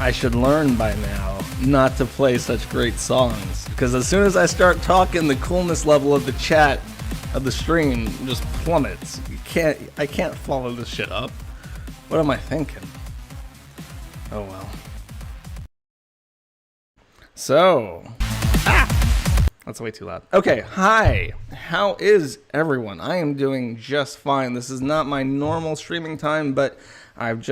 I should learn by now not to play such great songs, because as soon as I start talking, the coolness level of the chat of the stream just plummets. I can't follow this shit up. What am I thinking? Oh well. So, that's way too loud. Okay, hi. How is everyone? I am doing just fine. This is not my normal streaming time, but I've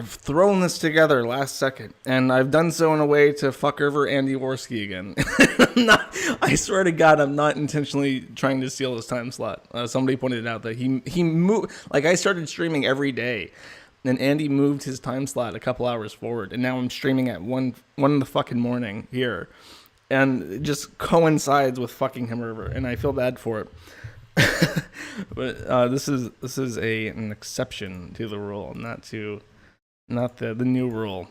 thrown this together last second, and I've done so in a way to fuck over Andy Worski again. I swear to God, I'm not intentionally trying to steal his time slot. Somebody pointed out that he moved, like I started streaming every day, and Andy moved his time slot a couple hours forward, and now I'm streaming at one in the fucking morning here, and it just coincides with fucking him over, and I feel bad for it. But this is an exception to the rule, not the new rule.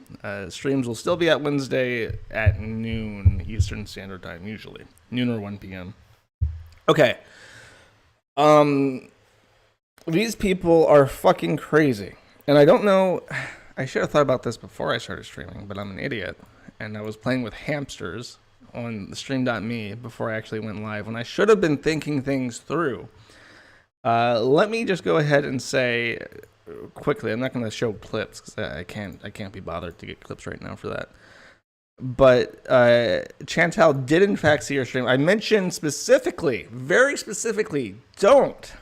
Streams will still be at Wednesday at noon Eastern Standard Time, usually noon or 1 p.m. Okay. These people are fucking crazy, and I don't know. I should have thought about this before I started streaming, but I'm an idiot, and I was playing with hamsters on the stream.me before I actually went live, when I should have been thinking things through. Let me just go ahead and say quickly, I'm not going to show clips because I can't be bothered to get clips right now for that. But Chantal did in fact see your stream. I mentioned specifically, very specifically, don't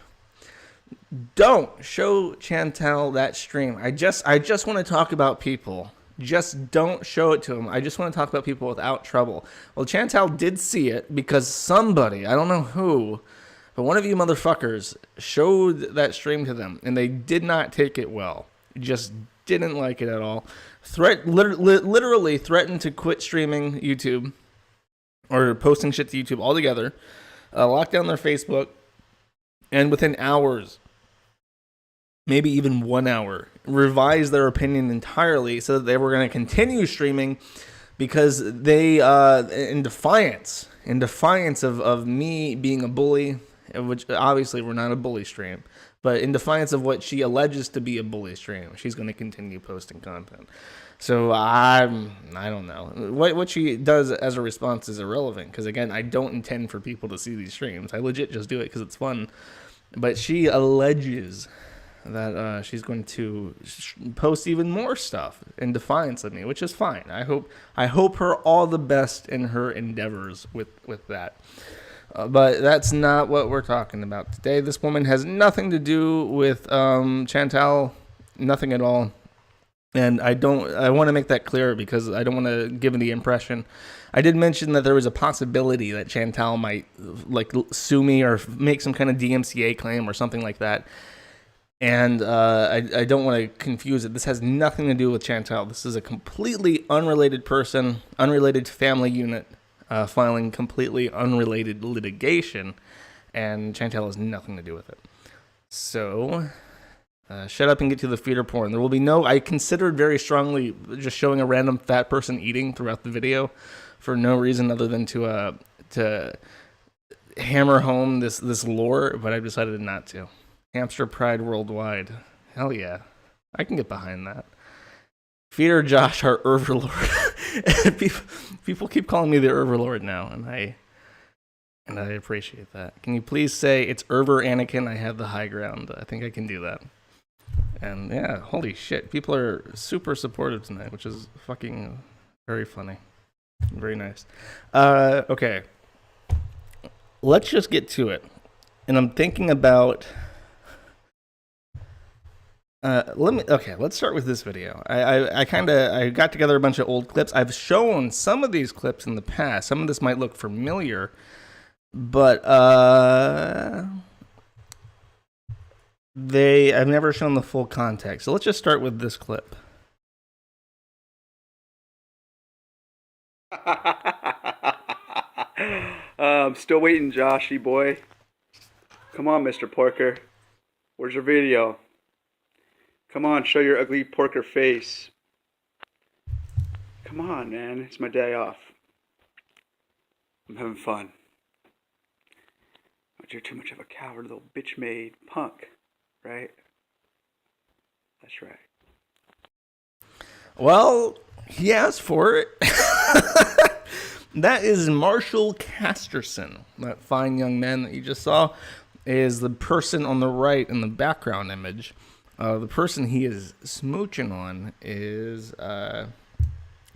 show Chantal that stream. I just want to talk about people. Just don't show it to him. I just want to talk about people without trouble. Well, Chantal did see it because somebody, I don't know who, but one of you motherfuckers showed that stream to them, and they did not take it well. Just didn't like it at all. Literally threatened to quit streaming YouTube or posting shit to YouTube altogether. Locked down their Facebook, and within hours, maybe even 1 hour, revised their opinion entirely so that they were going to continue streaming because they, in defiance of me being a bully, which obviously we're not a bully stream, but in defiance of what she alleges to be a bully stream, she's going to continue posting content. So I don't know. What she does as a response is irrelevant because, again, I don't intend for people to see these streams. I legit just do it because it's fun. But she alleges that she's going to post even more stuff in defiance of me, which is fine. I hope her all the best in her endeavors with that. But that's not what we're talking about today. This woman has nothing to do with Chantal, nothing at all. And I want to make that clear because I don't want to give the impression. I did mention that there was a possibility that Chantal might like sue me or make some kind of DMCA claim or something like that. And I don't want to confuse it. This has nothing to do with Chantal. This is a completely unrelated person, unrelated family unit, filing completely unrelated litigation, and Chantal has nothing to do with it. So, shut up and get to the feeder porn. There will be no... I considered very strongly just showing a random fat person eating throughout the video for no reason other than to hammer home this lore, but I've decided not to. Hamster pride worldwide. Hell yeah. I can get behind that. Feeder Josh, our overlord. People keep calling me the overlord now, and I appreciate that. Can you please say it's Erver Anakin? I have the high ground. I think I can do that. And yeah, holy shit. People are super supportive tonight, which is fucking very funny. Very nice. Okay. Let's just get to it. And I'm thinking about... let's start with this video. I got together a bunch of old clips. I've shown some of these clips in the past. Some of this might look familiar, but I've never shown the full context. So let's just start with this clip. I'm still waiting, Joshy boy. Come on, Mr. Porker. Where's your video? Come on, show your ugly porker face. Come on, man. It's my day off. I'm having fun. But you're too much of a coward, little bitch-made punk, right? That's right. Well, He asked for it. That is Marshall Casterson. That fine young man that you just saw is the person on the right in the background image. The person he is smooching on is,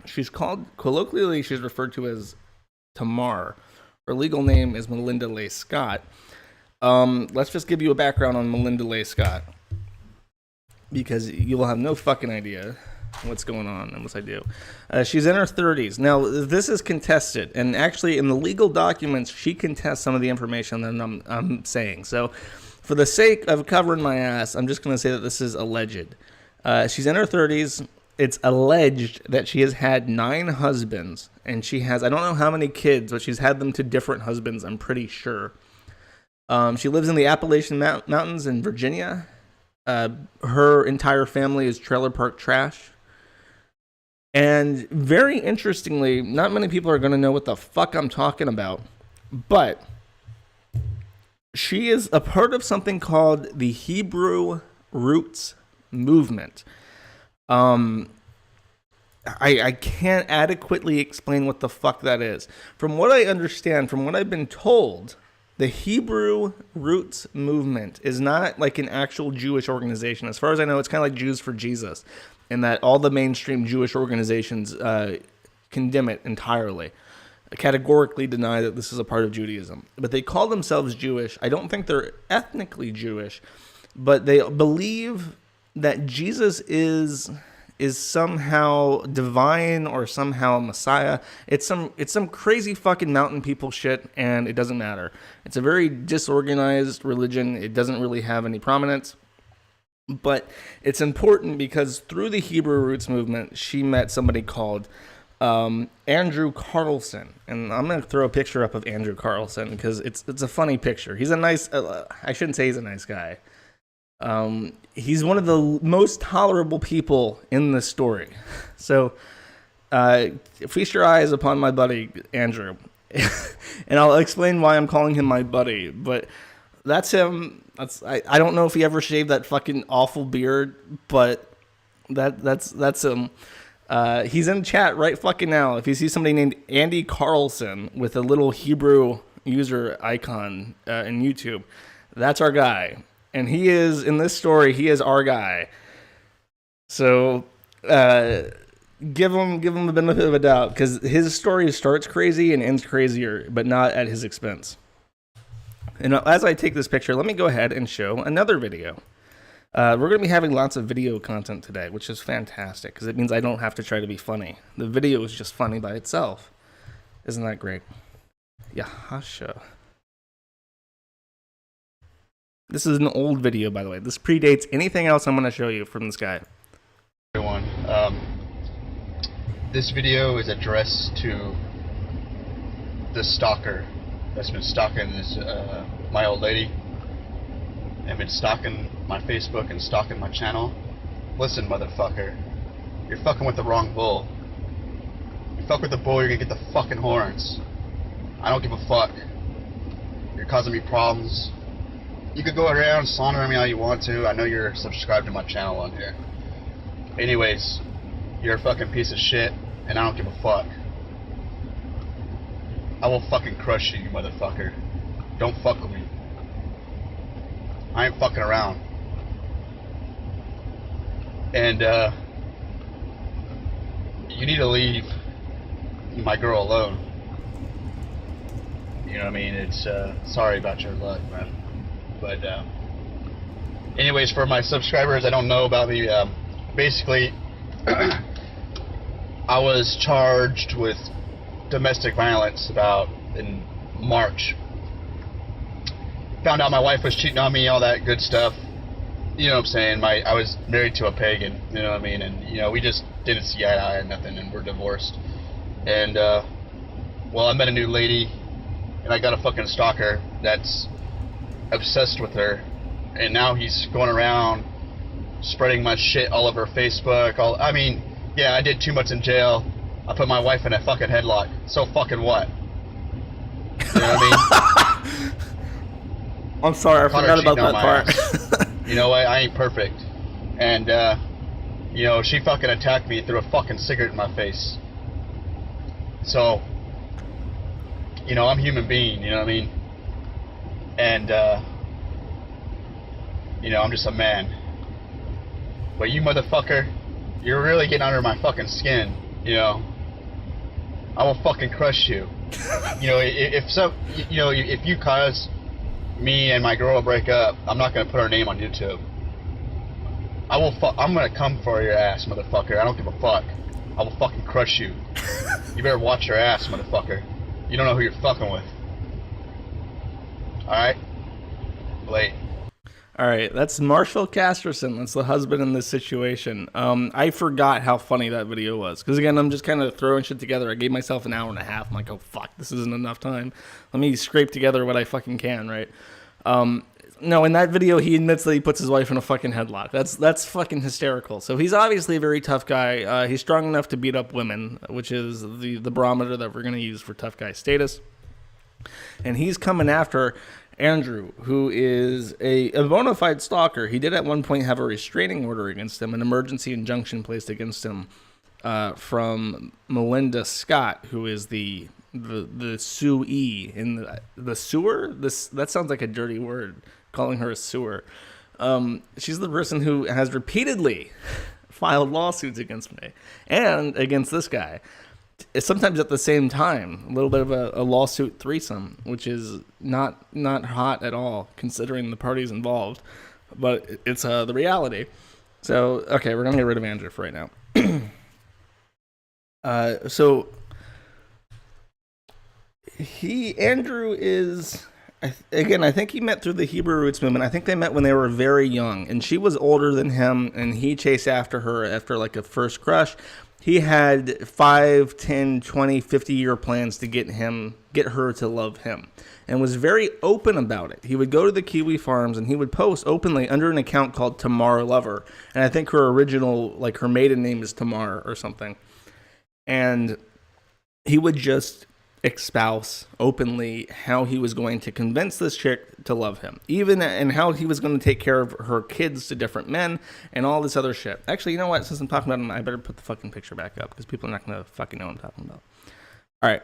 she's called, colloquially, she's referred to as Tamar. Her legal name is Melinda Leigh Scott. Let's just give you a background on Melinda Leigh Scott, because you will have no fucking idea what's going on unless I do. She's in her 30s. Now, this is contested, and actually in the legal documents, she contests some of the information that I'm saying. So for the sake of covering my ass, I'm just going to say that this is alleged. She's in her 30s. It's alleged that she has had 9 husbands, and she has, I don't know how many kids, but she's had them to different husbands, I'm pretty sure. She lives in the Appalachian Mountains in Virginia. Her entire family is trailer park trash. And very interestingly, not many people are going to know what the fuck I'm talking about, but she is a part of something called the Hebrew Roots Movement. I can't adequately explain what the fuck that is. From what I understand, from what I've been told, the Hebrew Roots Movement is not like an actual Jewish organization. As far as I know, it's kind of like Jews for Jesus, in that all the mainstream Jewish organizations condemn it entirely, categorically deny that this is a part of Judaism. But they call themselves Jewish. I don't think they're ethnically Jewish, but they believe that Jesus is somehow divine or somehow a Messiah. It's some crazy fucking mountain people shit, and it doesn't matter. It's a very disorganized religion. It doesn't really have any prominence. But it's important because through the Hebrew Roots Movement, she met somebody called Andrew Carlson. And I'm going to throw a picture up of Andrew Carlson because it's a funny picture. He's a nice, I shouldn't say he's a nice guy. He's one of the most tolerable people in the story. So feast your eyes upon my buddy, Andrew. And I'll explain why I'm calling him my buddy. But that's him. I don't know if he ever shaved that fucking awful beard, but that's him. He's in chat right fucking now. If you see somebody named Andy Carlson with a little Hebrew user icon in YouTube, that's our guy. And he is, in this story, he is our guy. So give him the benefit of a doubt, because his story starts crazy and ends crazier, but not at his expense. And as I take this picture, let me go ahead and show another video. We're going to be having lots of video content today, which is fantastic, because it means I don't have to try to be funny. The video is just funny by itself. Isn't that great? Yahasha. This is an old video, by the way. This predates anything else I'm going to show you from this guy. Everyone, this video is addressed to the stalker that's been stalking this my old lady, and been stalking my Facebook and stalking my channel. Listen, motherfucker, you're fucking with the wrong bull. You fuck with the bull, you're gonna get the fucking horns. I don't give a fuck. You're causing me problems. You could go around slandering me all you want to. I know you're subscribed to my channel on here. Anyways, you're a fucking piece of shit, and I don't give a fuck. I will fucking crush you, you motherfucker. Don't fuck with me. I ain't fucking around. And, you need to leave my girl alone. You know what I mean? It's, sorry about your luck, man. But, anyways, for my subscribers that don't know about me, basically, I was charged with domestic violence about in March. Found out my wife was cheating on me, all that good stuff. You know what I'm saying? I was married to a pagan, you know what I mean? And, you know, we just didn't see eye to eye or nothing, and we're divorced. And, well, I met a new lady, and I got a fucking stalker that's obsessed with her. And now he's going around spreading my shit all over Facebook. I mean, yeah, I did too much in jail. I put my wife in a fucking headlock. So fucking what? You know what I mean? I'm sorry, I forgot about that part. You know what? I ain't perfect. And, You know, she fucking attacked me, threw a fucking cigarette in my face. So, you know, I'm a human being, you know what I mean? And, you know, I'm just a man. But you motherfucker, you're really getting under my fucking skin, you know? I will fucking crush you. You know, if you cause me and my girl to break up, I'm not gonna put her name on YouTube. I'm gonna come for your ass, motherfucker. I don't give a fuck. I will fucking crush you. You better watch your ass, motherfucker. You don't know who you're fucking with. Alright? Late. All right, that's Marshall Casterson. That's the husband in this situation. I forgot how funny that video was. Because, again, I'm just kind of throwing shit together. I gave myself an hour and a half. I'm like, oh, fuck, this isn't enough time. Let me scrape together what I fucking can, right? No, in that video, he admits that he puts his wife in a fucking headlock. That's fucking hysterical. So he's obviously a very tough guy. He's strong enough to beat up women, which is the barometer that we're going to use for tough guy status. And he's coming after Andrew, who is a bona fide stalker. He did at one point have a restraining order against him, an emergency injunction placed against him from Melinda Scott, who is the suee in the sewer. That sounds like a dirty word, calling her a sewer. She's the person who has repeatedly filed lawsuits against me and against this guy. Sometimes at the same time, a little bit of a lawsuit threesome, which is not hot at all considering the parties involved, but it's the reality. So, okay, we're gonna get rid of Andrew for right now. Andrew is, again, I think he met through the Hebrew Roots movement. I think they met when they were very young, and she was older than him, and he chased after her after like a first crush. He had 5, 10, 20, 50-year plans to get her to love him, and was very open about it. He would go to the Kiwi farms, and he would post openly under an account called Tamar Lover, and I think her original, like her maiden name is Tamar or something. And he would just espouse openly how he was going to convince this chick to love him, and how he was going to take care of her kids to different men and all this other shit. Actually, you know what? Since I'm talking about him, I better put the fucking picture back up because people are not going to fucking know what I'm talking about. All right,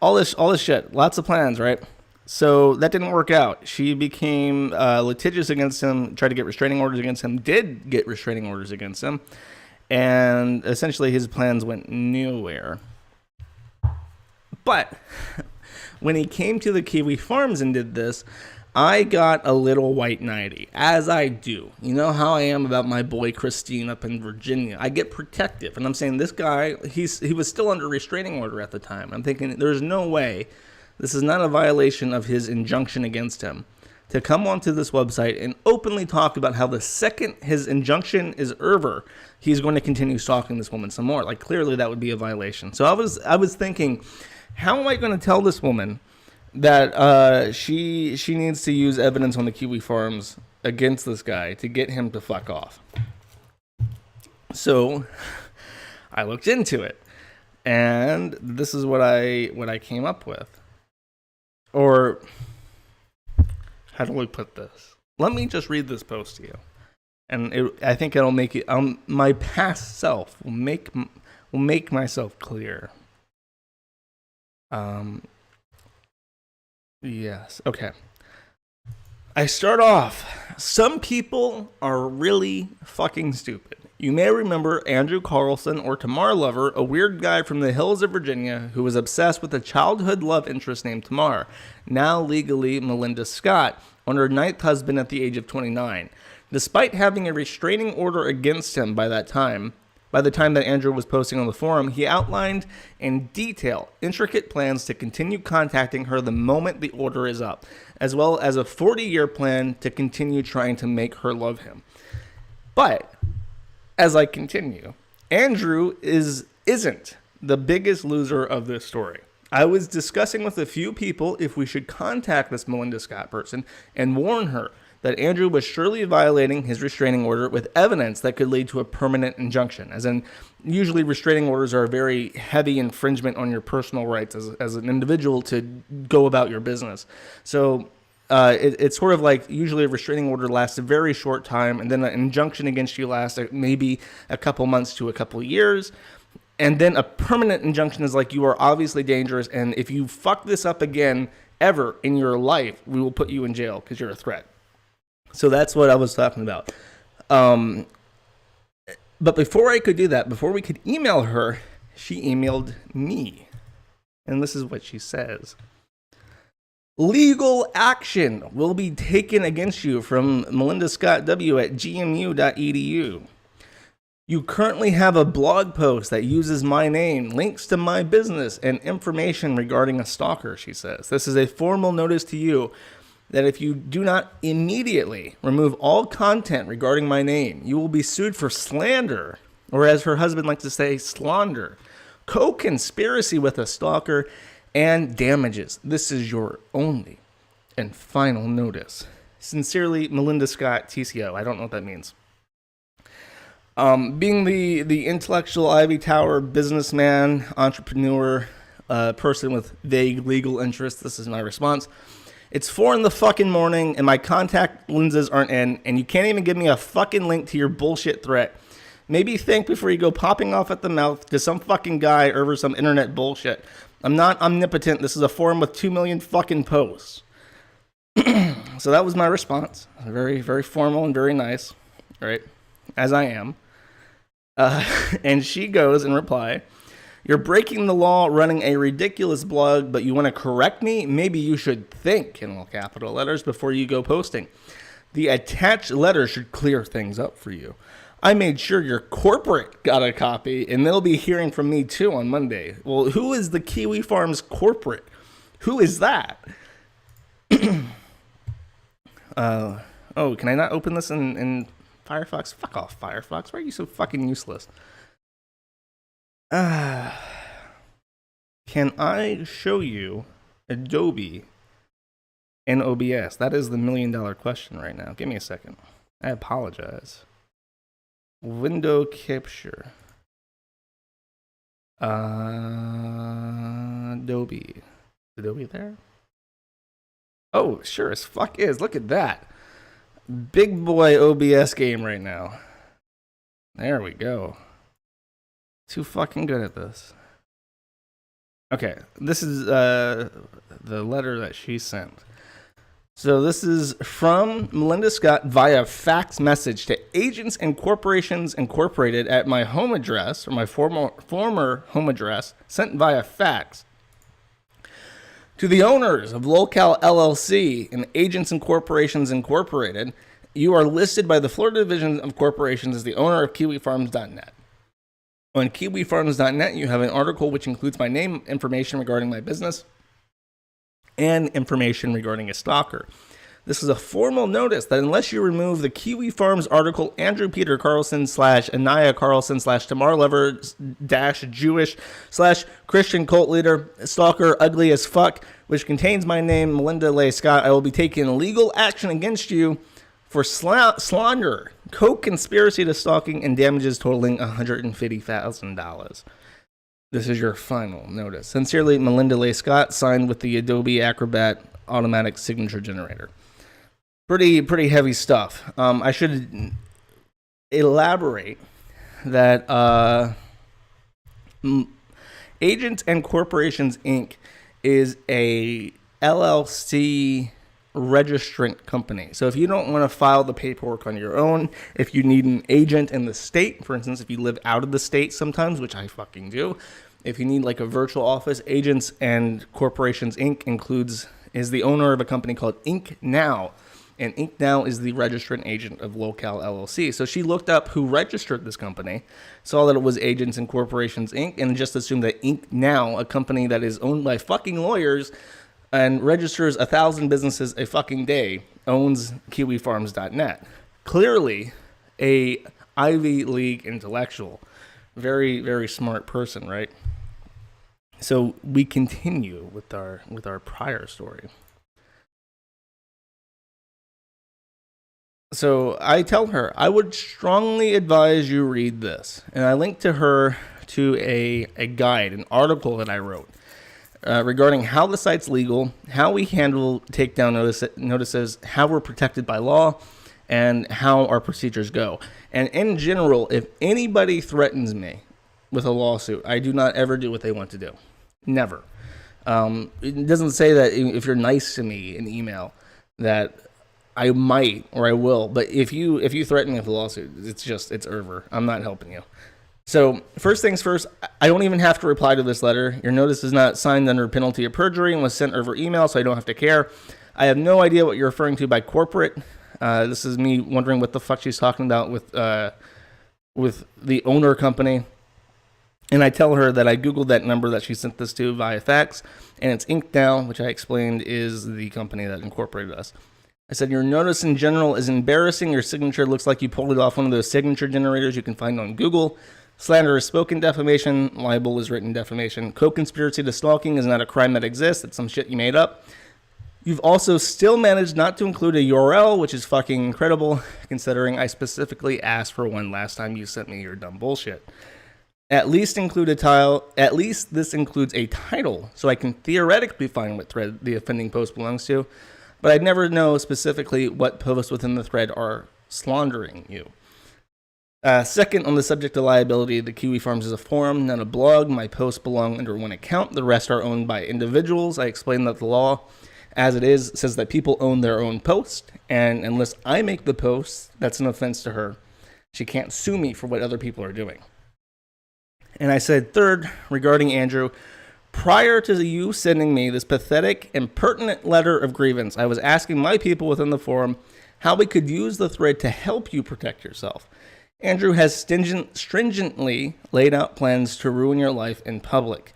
all this shit, lots of plans, right? So that didn't work out. She became litigious against him, tried to get restraining orders against him, did get restraining orders against him, and essentially his plans went nowhere. But when he came to the Kiwi farms and did this, I got a little white knighty, as I do. You know how I am about my boy Christine up in Virginia. I get protective, and I'm saying this guy, he was still under restraining order at the time. I'm thinking there's no way, this is not a violation of his injunction against him, to come onto this website and openly talk about how the second his injunction is over, he's going to continue stalking this woman some more. Like, clearly that would be a violation. So I was thinking, how am I going to tell this woman that she needs to use evidence on the Kiwi farms against this guy to get him to fuck off? So I looked into it, and this is what I came up with. Or how do we put this? Let me just read this post to you, and I think it'll make it. My past self will make myself clear. Yes. Okay. I start off. Some people are really fucking stupid. You may remember Andrew Carlson, or Tamar Lover, a weird guy from the hills of Virginia who was obsessed with a childhood love interest named Tamar, now legally Melinda Scott, on her 9th husband at the age of 29. Despite having a restraining order against him by the time that Andrew was posting on the forum, he outlined in detail intricate plans to continue contacting her the moment the order is up, as well as a 40-year plan to continue trying to make her love him. But as I continue, Andrew isn't the biggest loser of this story. I was discussing with a few people if we should contact this Melinda Scott person and warn her that Andrew was surely violating his restraining order with evidence that could lead to a permanent injunction. As in, usually restraining orders are a very heavy infringement on your personal rights as an individual to go about your business. So it's sort of like usually a restraining order lasts a very short time, and then an injunction against you lasts maybe a couple months to a couple years. And then a permanent injunction is like, you are obviously dangerous, and if you fuck this up again ever in your life, we will put you in jail because you're a threat. So that's what I was talking about. But before I could do that, before we could email her, she emailed me. And this is what she says. Legal action will be taken against you from melindascottw@gmu.edu. You currently have a blog post that uses my name, links to my business, and information regarding a stalker, she says. This is a formal notice to you that if you do not immediately remove all content regarding my name, you will be sued for slander, or as her husband likes to say, slander, co-conspiracy with a stalker, and damages. This is your only and final notice. Sincerely, Melinda Scott, TCO. I don't know what that means. Being the intellectual Ivy Tower businessman, entrepreneur, person with vague legal interests, this is my response. It's 4 a.m, and my contact lenses aren't in, and you can't even give me a fucking link to your bullshit threat. Maybe think before you go popping off at the mouth to some fucking guy over some internet bullshit. I'm not omnipotent. This is a forum with 2 million fucking posts. So that was my response. Very, very formal and very nice, right? As I am. And she goes in reply, you're breaking the law running a ridiculous blog, but you want to correct me? Maybe you should think, in all capital letters, before you go posting. The attached letter should clear things up for you. I made sure your corporate got a copy, and they'll be hearing from me too on Monday. Well, who is the Kiwi Farms corporate? Who is that? Oh, can I not open this in Firefox? Fuck off, Firefox. Why are you so fucking useless? Can I show you Adobe in OBS? That is the $1 million question right now. Give me a second. I apologize. Window capture. Adobe. Adobe there? Oh, sure as fuck is. Look at that. Big boy OBS game right now. There we go. Too fucking good at this. Okay, this is the letter that she sent. So this is from Melinda Scott via fax message to Agents and Corporations Incorporated at my home address, or my former home address, sent via fax. To the owners of Local LLC and Agents and Corporations Incorporated, you are listed by the Florida Division of Corporations as the owner of KiwiFarms.net. On KiwiFarms.net, you have an article which includes my name, information regarding my business, and information regarding a stalker. This is a formal notice that unless you remove the Kiwi Farms article Andrew Peter Carlson / Anaya Carlson / Tamar Lever - Jewish / Christian cult leader, stalker, ugly as fuck, which contains my name, Melinda Leigh Scott, I will be taking legal action against you for slander, co-conspiracy to stalking, and damages totaling $150,000. This is your final notice. Sincerely, Melinda Leigh Scott, signed with the Adobe Acrobat automatic signature generator. Pretty heavy stuff. I should elaborate that Agents and Corporations Inc. is a LLC registrant company. So if you don't want to file the paperwork on your own, if you need an agent in the state, for instance, if you live out of the state sometimes, which I fucking do, if you need like a virtual office, Agents and Corporations Inc. is the owner of a company called Inc. Now. And Inc. Now is the registrant agent of Local LLC. So she looked up who registered this company, saw that it was Agents and Corporations Inc., and just assumed that Inc. Now, a company that is owned by fucking lawyers and registers 1,000 businesses a fucking day, owns KiwiFarms.net. Clearly, a Ivy League intellectual. Very, very smart person, right? So we continue with our prior story. So I tell her, I would strongly advise you read this. And I link to her to a guide, an article that I wrote. regarding how the site's legal, how we handle takedown notices, how we're protected by law, and how our procedures go. And in general, if anybody threatens me with a lawsuit, I do not ever do what they want to do. Never. It doesn't say that if you're nice to me in email that I might or I will, but if you threaten me with a lawsuit, it's over. I'm not helping you. So first things first, I don't even have to reply to this letter. Your notice is not signed under penalty of perjury and was sent over email, so I don't have to care. I have no idea what you're referring to by corporate. This is me wondering what the fuck she's talking about with the owner company. And I tell her that I Googled that number that she sent this to via fax, and it's Inkdown, which I explained is the company that incorporated us. I said, your notice in general is embarrassing. Your signature looks like you pulled it off one of those signature generators you can find on Google. Slander is spoken defamation. Libel is written defamation. Co-conspiracy to stalking is not a crime that exists. It's some shit you made up. You've also still managed not to include a URL, which is fucking incredible, considering I specifically asked for one last time you sent me your dumb bullshit. At least include a title. At least this includes a title, so I can theoretically find what thread the offending post belongs to, but I'd never know specifically what posts within the thread are slandering you. Second, on the subject of liability, the Kiwi Farms is a forum, not a blog. My posts belong under one account. The rest are owned by individuals. I explained that the law, as it is, says that people own their own post, and unless I make the post, that's an offense to her. She can't sue me for what other people are doing. And I said, third, regarding Andrew, prior to you sending me this pathetic and pertinent letter of grievance, I was asking my people within the forum how we could use the thread to help you protect yourself. Andrew has stringently laid out plans to ruin your life in public.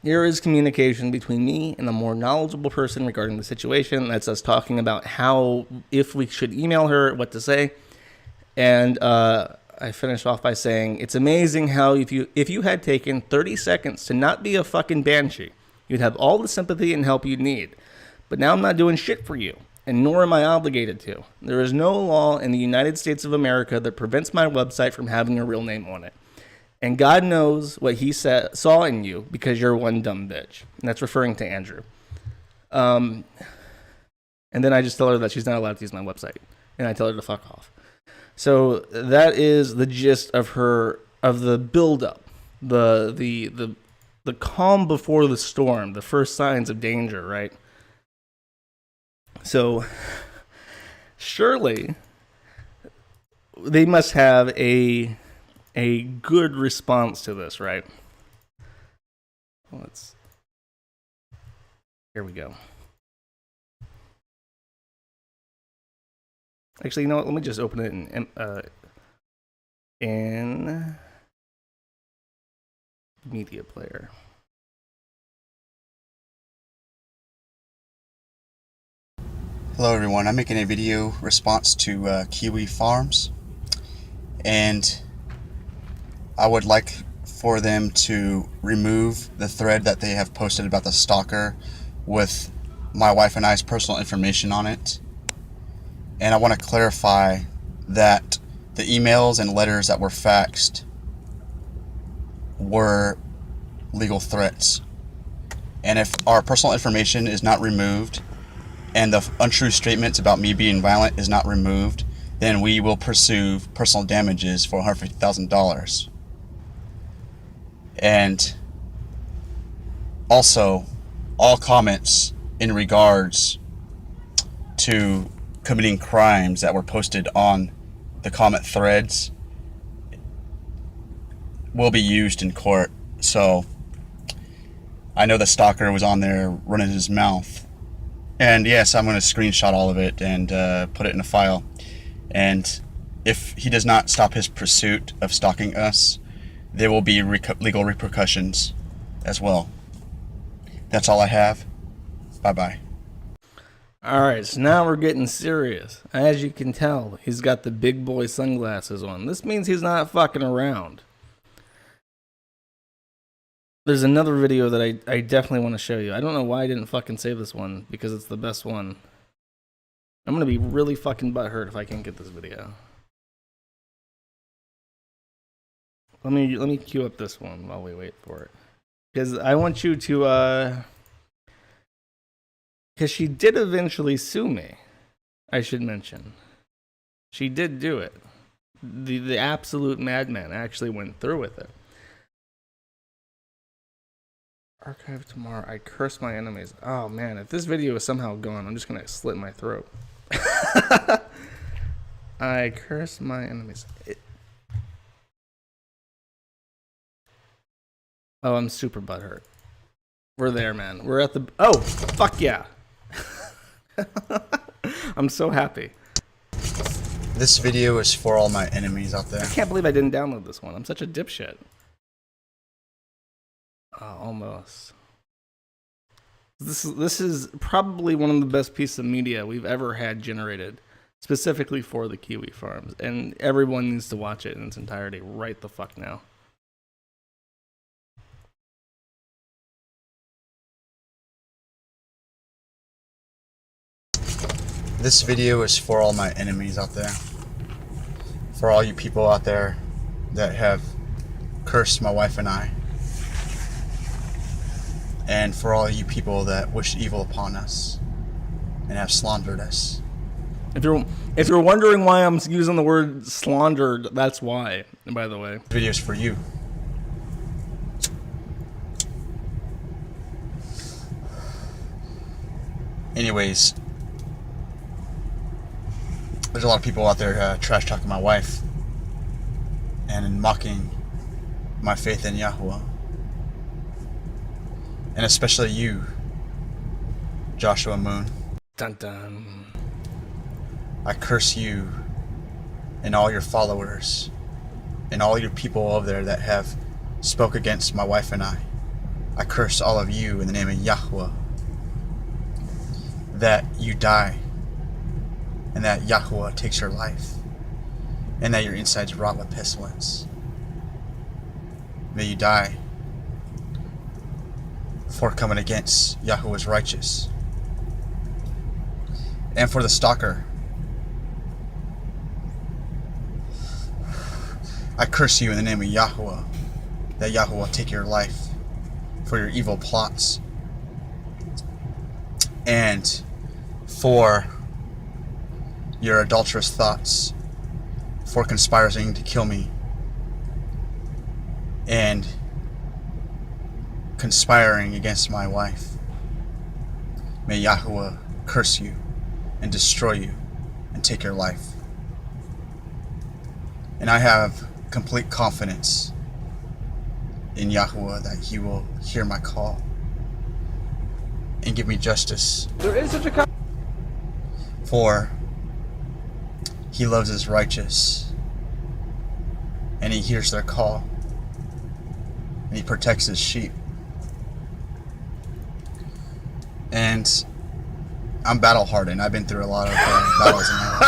Here is communication between me and a more knowledgeable person regarding the situation. That's us talking about how, if we should email her, what to say. And I finished off by saying, it's amazing how if you had taken 30 seconds to not be a fucking banshee, you'd have all the sympathy and help you'd need. But now I'm not doing shit for you, and nor am I obligated to. There is no law in the United States of America that prevents my website from having your real name on it. And God knows what he saw in you because you're one dumb bitch. And that's referring to Andrew. And then I just tell her that she's not allowed to use my website. And I tell her to fuck off. So that is the gist of the build-up, the calm before the storm, the first signs of danger, right? So surely they must have a good response to this, right? Here we go. Actually, you know what? Let me just open it in media player. Hello everyone, I'm making a video response to Kiwi Farms, and I would like for them to remove the thread that they have posted about the stalker with my wife and I's personal information on it. And I want to clarify that the emails and letters that were faxed were legal threats. And if our personal information is not removed and the untrue statements about me being violent is not removed, then we will pursue personal damages for $150,000. And also, all comments in regards to committing crimes that were posted on the comment threads will be used in court. So I know the stalker was on there running his mouth, and yes, I'm going to screenshot all of it and put it in a file. And if he does not stop his pursuit of stalking us, there will be legal repercussions as well. That's all I have. Bye-bye. All right, so now we're getting serious. As you can tell, he's got the big boy sunglasses on. This means he's not fucking around. There's another video that I definitely want to show you. I don't know why I didn't fucking save this one, because it's the best one. I'm going to be really fucking butthurt if I can't get this video. Let me queue up this one while we wait for it. Because I want you to Because she did eventually sue me, I should mention. She did do it. The absolute madman actually went through with it. Archive tomorrow. I curse my enemies. Oh man, if this video is somehow gone, I'm just gonna slit my throat. I curse my enemies. Oh, I'm super butthurt. We're there, man. We're at the... Oh, fuck yeah. I'm so happy. This video is for all my enemies out there. I can't believe I didn't download this one. I'm such a dipshit. Oh, almost. This is probably one of the best pieces of media we've ever had generated, specifically for the Kiwi farms, and everyone needs to watch it in its entirety right the fuck now. This video is for all my enemies out there. For all you people out there that have cursed my wife and I. And for all you people that wish evil upon us and have slandered us. If you're wondering why I'm using the word slandered, that's why, by the way. This video is for you. Anyways, there's a lot of people out there trash talking my wife and mocking my faith in Yahweh. And especially you, Joshua Moon. Dun dun. I curse you and all your followers and all your people over there that have spoke against my wife and I. I curse all of you in the name of Yahweh, that you die and that Yahweh takes your life and that your insides rot with pestilence. May you die for coming against Yahweh's righteous. And for the stalker, I curse you in the name of Yahweh, that Yahweh will take your life for your evil plots and for your adulterous thoughts, for conspiring to kill me and conspiring against my wife. May Yahweh curse you and destroy you and take your life. And I have complete confidence in Yahweh that He will hear my call and give me justice. There is such a For He loves His righteous, and He hears their call, and He protects His sheep. And I'm battle hardened. I've been through a lot of battles in my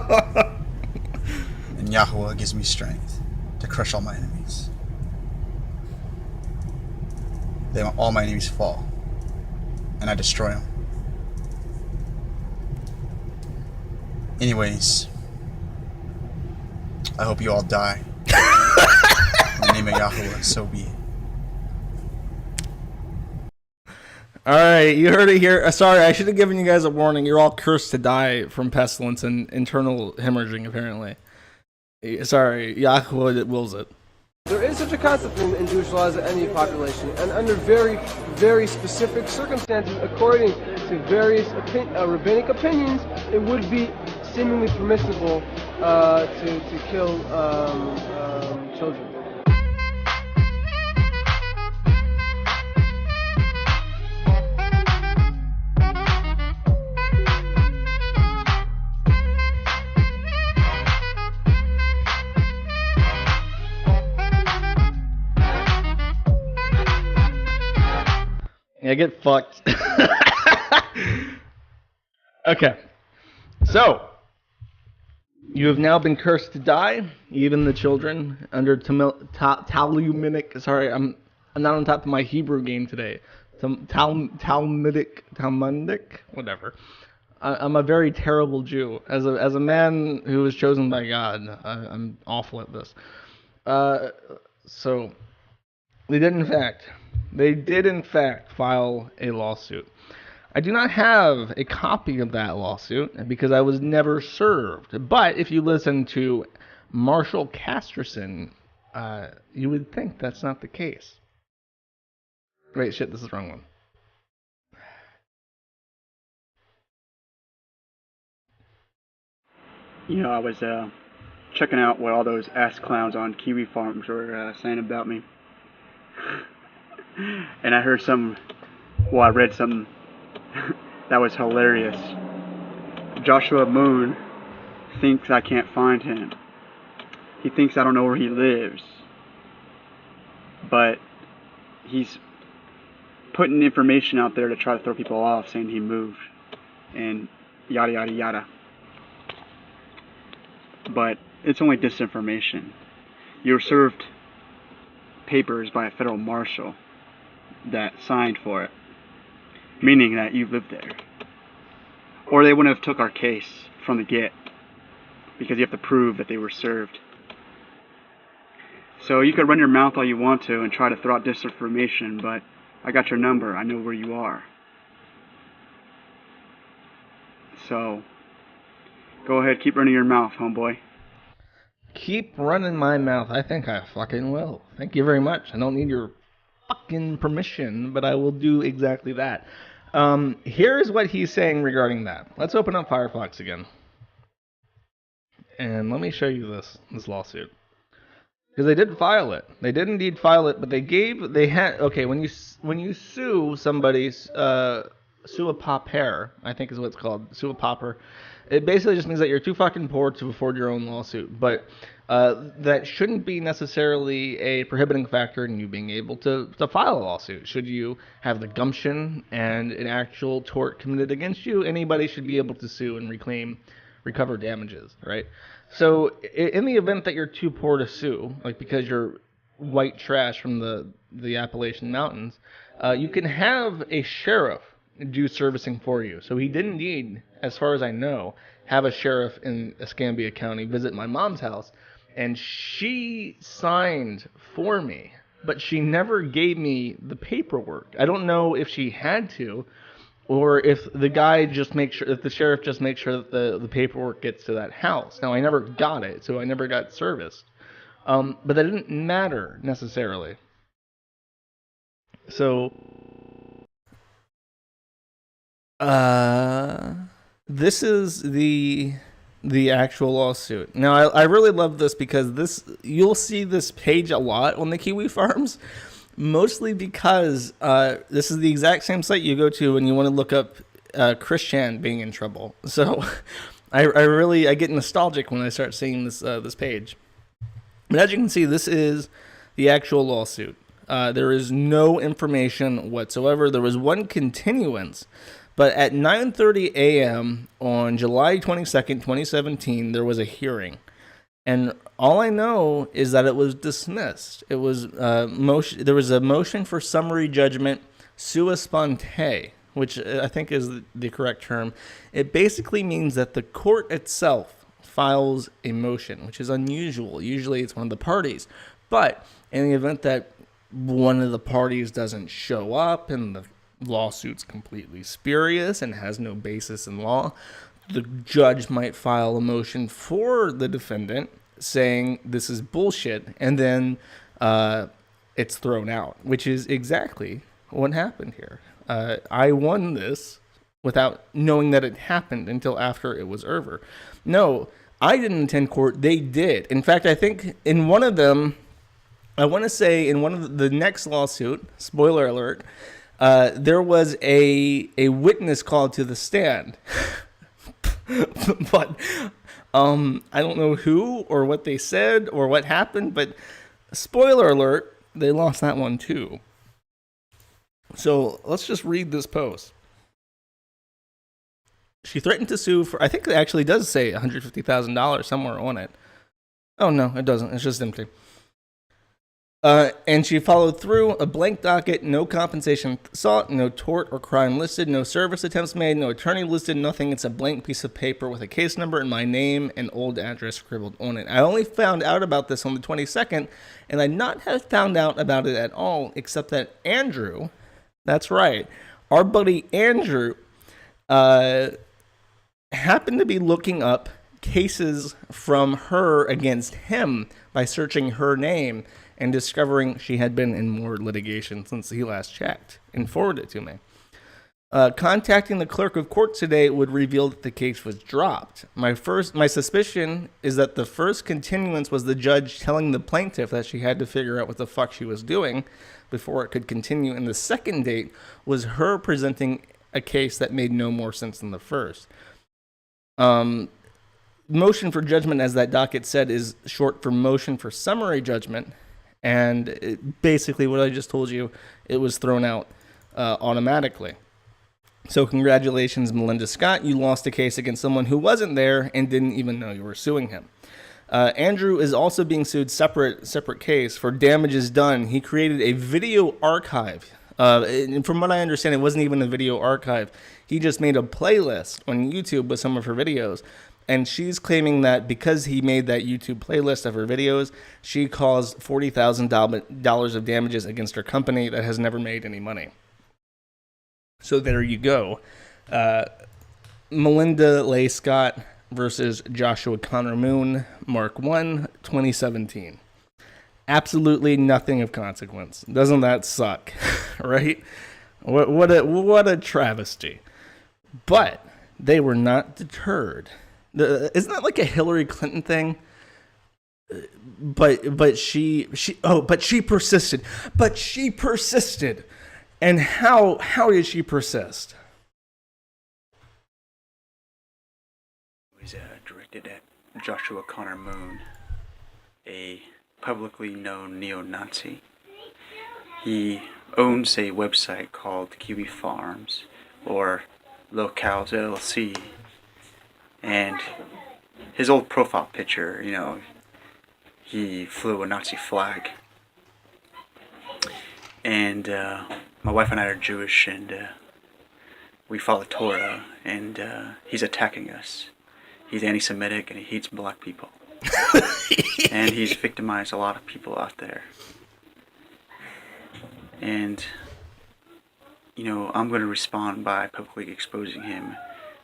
lifetime. And Yahweh gives me strength to crush all my enemies. All my enemies fall, and I destroy them. Anyways, I hope you all die. In the name of Yahweh, so be it. Alright, you heard it here. Sorry, I should have given you guys a warning. You're all cursed to die from pestilence and internal hemorrhaging, apparently. Sorry, Yahweh wills it. There is such a concept in Jewish laws as any population, and under very, very specific circumstances, according to various rabbinic opinions, it would be seemingly permissible to kill children. Yeah, get fucked. Okay. So, you have now been cursed to die, even the children, under Talmudic. Sorry, I'm not on top of my Hebrew game today. Talmudic, whatever. I'm a very terrible Jew. As a man who was chosen by God, I'm awful at this. So, they did in fact file a lawsuit. I do not have a copy of that lawsuit because I was never served. But if you listen to Marshall Casterson, you would think that's not the case. Wait, shit, this is the wrong one. You know, I was checking out what all those ass clowns on Kiwi farms were saying about me. And I heard I read something that was hilarious. Joshua Moon thinks I can't find him. He thinks I don't know where he lives. But he's putting information out there to try to throw people off, saying he moved. And yada yada yada. But it's only disinformation. You were served papers by a federal marshal that signed for it, meaning that you lived there. Or they wouldn't have took our case from the get, because you have to prove that they were served. So you could run your mouth all you want to and try to throw out disinformation, but I got your number. I know where you are. So go ahead, keep running your mouth, homeboy. Keep running my mouth. I think I fucking will. Thank you very much. I don't need your fucking permission, but I will do exactly that. Here's what he's saying regarding that. Let's open up Firefox again. And let me show you this lawsuit. Because they did file it. They did indeed file it, but okay, when you sue somebody, sue a pauper, I think is what it's called, sue a pauper, it basically just means that you're too fucking poor to afford your own lawsuit. But that shouldn't be necessarily a prohibiting factor in you being able to file a lawsuit. Should you have the gumption and an actual tort committed against you, anybody should be able to sue and recover damages, right? So in the event that you're too poor to sue, like because you're white trash from the Appalachian Mountains, you can have a sheriff do servicing for you. So he did indeed, as far as I know, have a sheriff in Escambia County visit my mom's house, and she signed for me, but she never gave me the paperwork. I don't know if she had to, or if the sheriff just makes sure that the paperwork gets to that house. Now, I never got it, so I never got serviced. But that didn't matter necessarily. So, this is the actual lawsuit. Now, I really love this because you'll see this page a lot on the Kiwi farms. Mostly because this is the exact same site you go to when you want to look up Christian being in trouble. So I get nostalgic when I start seeing this page. But as you can see, this is the actual lawsuit. There is no information whatsoever. There was one continuance, but at 9:30 a.m. on July 22nd, 2017, there was a hearing. And all I know is that it was dismissed. It was there was a motion for summary judgment sua sponte, which I think is the correct term. It basically means that the court itself files a motion, which is unusual. Usually it's one of the parties. But in the event that one of the parties doesn't show up and the lawsuit's completely spurious and has no basis in law, the judge might file a motion for the defendant saying this is bullshit, and then it's thrown out, which is exactly what happened here. I won this without knowing that it happened until after it was over. No, I didn't attend court. They did. In fact, I think in one of them, I want to say in one of the next lawsuit, spoiler alert, there was a witness called to the stand. But I don't know who or what they said or what happened, but spoiler alert, they lost that one too. So let's just read this post. She threatened to sue for, I think it actually does say $150,000 somewhere on it. Oh no, it doesn't. It's just empty. And she followed through: a blank docket, no compensation sought, no tort or crime listed, no service attempts made, no attorney listed, nothing. It's a blank piece of paper with a case number and my name and old address scribbled on it. I only found out about this on the 22nd, and I not have found out about it at all, except that Andrew, that's right, Our buddy Andrew happened to be looking up cases from her against him by searching her name and discovering she had been in more litigation since he last checked, and forwarded it to me. Contacting the clerk of court today would reveal that the case was dropped. My suspicion is that the first continuance was the judge telling the plaintiff that she had to figure out what the fuck she was doing before it could continue, and the second date was her presenting a case that made no more sense than the first. Motion for judgment, as that docket said, is short for motion for summary judgment, and basically what I just told you, it was thrown out automatically. So congratulations, Melinda Scott. You lost a case against someone who wasn't there and didn't even know you were suing him. Andrew is also being sued separate case for damages done. He created a video archive. And from what I understand, it wasn't even a video archive. He just made a playlist on YouTube with some of her videos. And she's claiming that because he made that YouTube playlist of her videos, she caused $40,000 of damages against her company that has never made any money. So there you go. Melinda Leigh Scott versus Joshua Connor Moon, Mark 1, 2017. Absolutely nothing of consequence. Doesn't that suck? Right? What a travesty. But they were not deterred. Isn't that like a Hillary Clinton thing? But she persisted. But she persisted. And how did she persist? It was directed at Joshua Connor Moon, a publicly known neo-Nazi. He owns a website called Kiwi Farms, or Locals LLC, and his old profile picture, he flew a Nazi flag. And my wife and I are Jewish, and we follow Torah, and he's attacking us. He's anti-Semitic, and he hates black people. And he's victimized a lot of people out there. And, I'm going to respond by publicly exposing him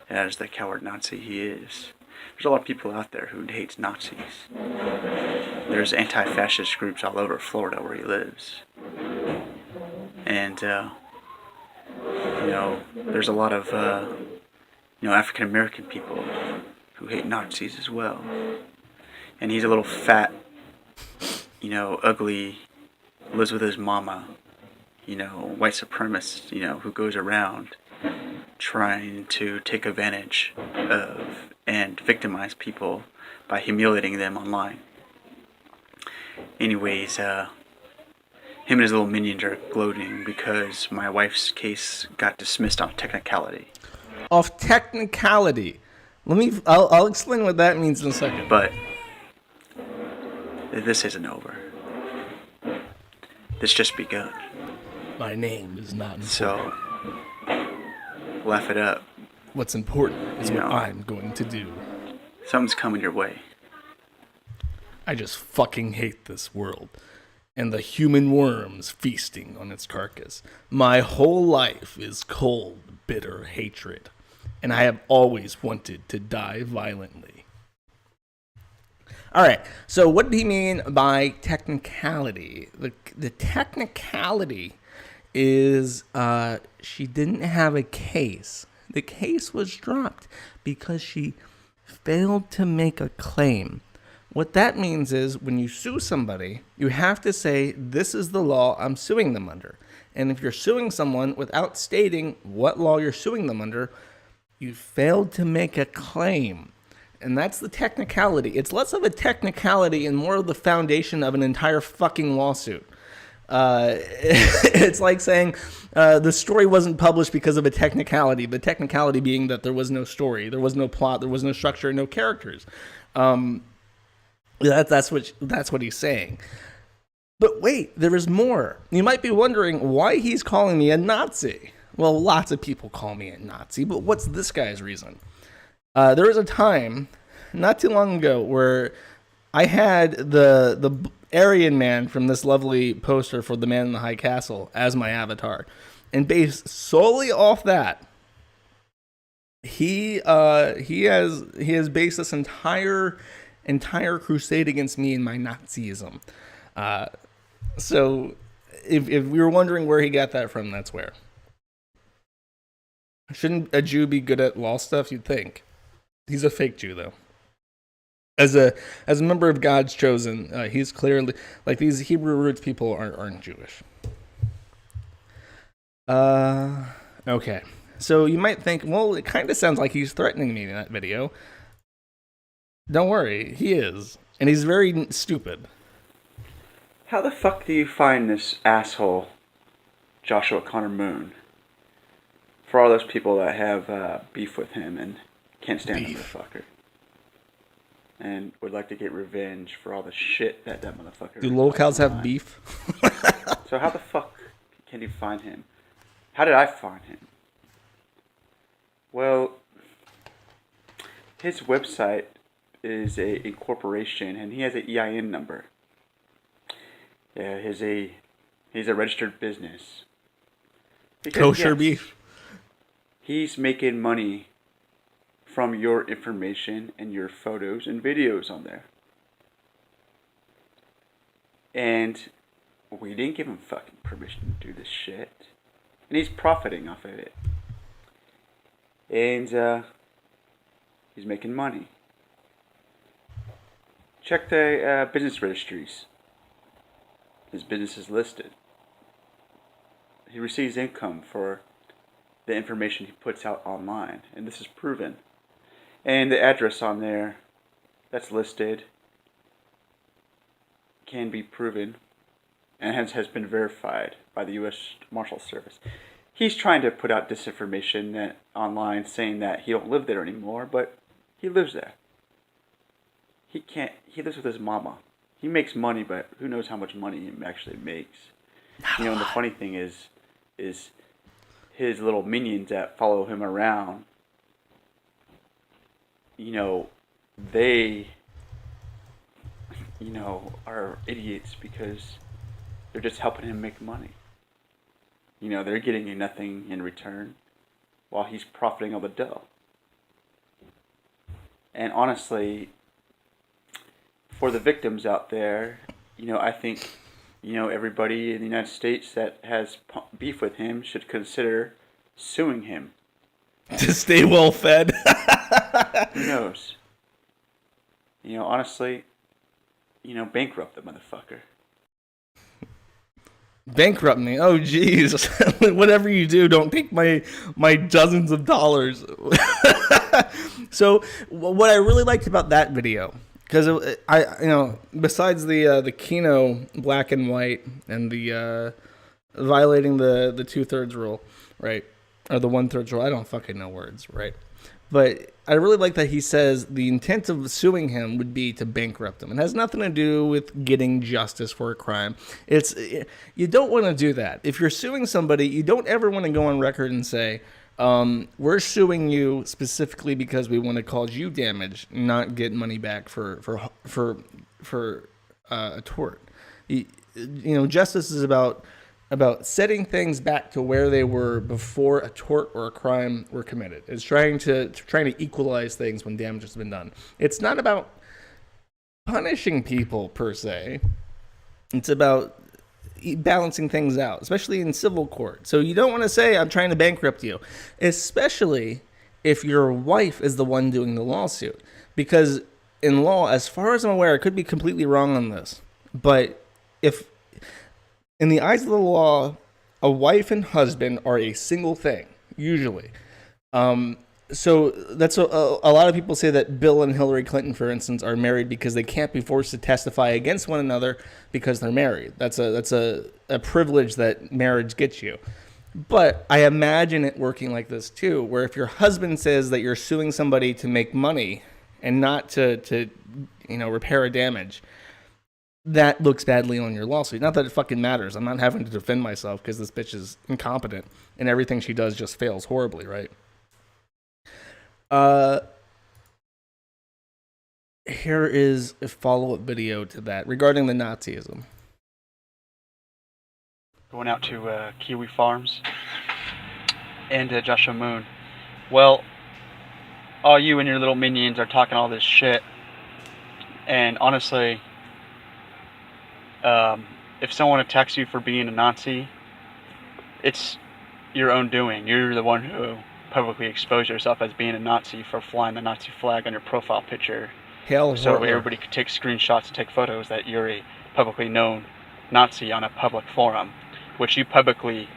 as the coward Nazi he is. There's a lot of people out there who hates Nazis. There's anti-fascist groups all over Florida where he lives. And, there's a lot of, African-American people who hate Nazis as well. And he's a little fat, ugly, lives with his mama, white supremacist, who goes around trying to take advantage of and victimize people by humiliating them online. Anyways, him and his little minions are gloating because my wife's case got dismissed on technicality. Off technicality. I'll explain what that means in a second. But this isn't over. This just begun. My name is not important. So, laugh it up. What's important is what I'm going to do. Something's coming your way. I just fucking hate this world. And the human worms feasting on its carcass. My whole life is cold, bitter hatred. And I have always wanted to die violently. Alright, so what did he mean by technicality? The technicality is she didn't have a case. The case was dropped because she failed to make a claim. What that means is when you sue somebody, you have to say, this is the law I'm suing them under. And if you're suing someone without stating what law you're suing them under, you failed to make a claim. And that's the technicality. It's less of a technicality and more of the foundation of an entire fucking lawsuit. It's like saying the story wasn't published because of a technicality. The technicality being that there was no story, there was no plot, there was no structure, no characters. That's what he's saying. But wait, there is more. You might be wondering why he's calling me a Nazi. Well, lots of people call me a Nazi, but what's this guy's reason? There was a time, not too long ago, where I had the Aryan man from this lovely poster for The Man in the High Castle as my avatar. And based solely off that, he has based this entire crusade against me and my Nazism. So if we were wondering where he got that from, that's where. Shouldn't a Jew be good at law stuff? You'd think. He's a fake Jew, though. As a member of God's chosen, he's clearly like these Hebrew roots people aren't Jewish. Okay. So you might think, well, it kind of sounds like he's threatening me in that video. Don't worry, he is, and he's very stupid. How the fuck do you find this asshole, Joshua Connor Moon? For all those people that have beef with him and can't stand the motherfucker. And would like to get revenge for all the shit that motherfucker... Do locals have beef? So how the fuck can you find him? How did I find him? Well, his website is a corporation, and he has an EIN number. Yeah, he's a registered business. Because, Kosher beef. He's making money from your information and your photos and videos on there. And we didn't give him fucking permission to do this shit. And he's profiting off of it. And he's making money. Check the business registries. His business is listed. He receives income for the information he puts out online, and this is proven. And the address on there that's listed can be proven and hence has been verified by the U.S. Marshal Service. He's trying to put out disinformation online saying that he don't live there anymore, but he lives there. He lives with his mama. He makes money, but who knows how much money he actually makes. You know, and the funny thing is his little minions that follow him around, you know, they, you know, are idiots because they're just helping him make money. You know, they're getting nothing in return while he's profiting all the dough. And honestly, for the victims out there, you know, I think, you know, everybody in the United States that has beef with him should consider suing him. To stay well fed. Who knows? You know, honestly, you know, bankrupt the motherfucker. Bankrupt me? Oh, jeez. Whatever you do, don't take my dozens of dollars. So, what I really liked about that video, because you know, besides the Kino black and white and the violating the 2/3 rule, right, or the 1/3 rule, I don't fucking know words, right? But I really like that he says the intent of suing him would be to bankrupt him. It has nothing to do with getting justice for a crime. You don't want to do that. If you're suing somebody, you don't ever want to go on record and say, we're suing you specifically because we want to cause you damage, not get money back for a tort. You know, justice is about setting things back to where they were before a tort or a crime were committed. It's trying to equalize things when damage has been done. It's not about punishing people per se. It's about balancing things out, especially in civil court. So you don't want to say, I'm trying to bankrupt you, especially if your wife is the one doing the lawsuit. Because in law, as far as I'm aware, I could be completely wrong on this, but if in the eyes of the law, a wife and husband are a single thing, usually. So that's a lot of people say that Bill and Hillary Clinton, for instance, are married because they can't be forced to testify against one another because they're married. That's a privilege that marriage gets you. But I imagine it working like this too, where if your husband says that you're suing somebody to make money and not to repair a damage, that looks badly on your lawsuit. Not that it fucking matters. I'm not having to defend myself because this bitch is incompetent and everything she does just fails horribly, right? Here is a follow-up video to that regarding the Nazism. Going out to Kiwi Farms. and Joshua Moon. Well, all you and your little minions are talking all this shit, and honestly, if someone attacks you for being a Nazi, it's your own doing. You're the one who publicly exposed yourself as being a Nazi for flying the Nazi flag on your profile picture. Hail So Hitler. everybody could take screenshots and take photos that you're a publicly known Nazi on a public forum, which you publicly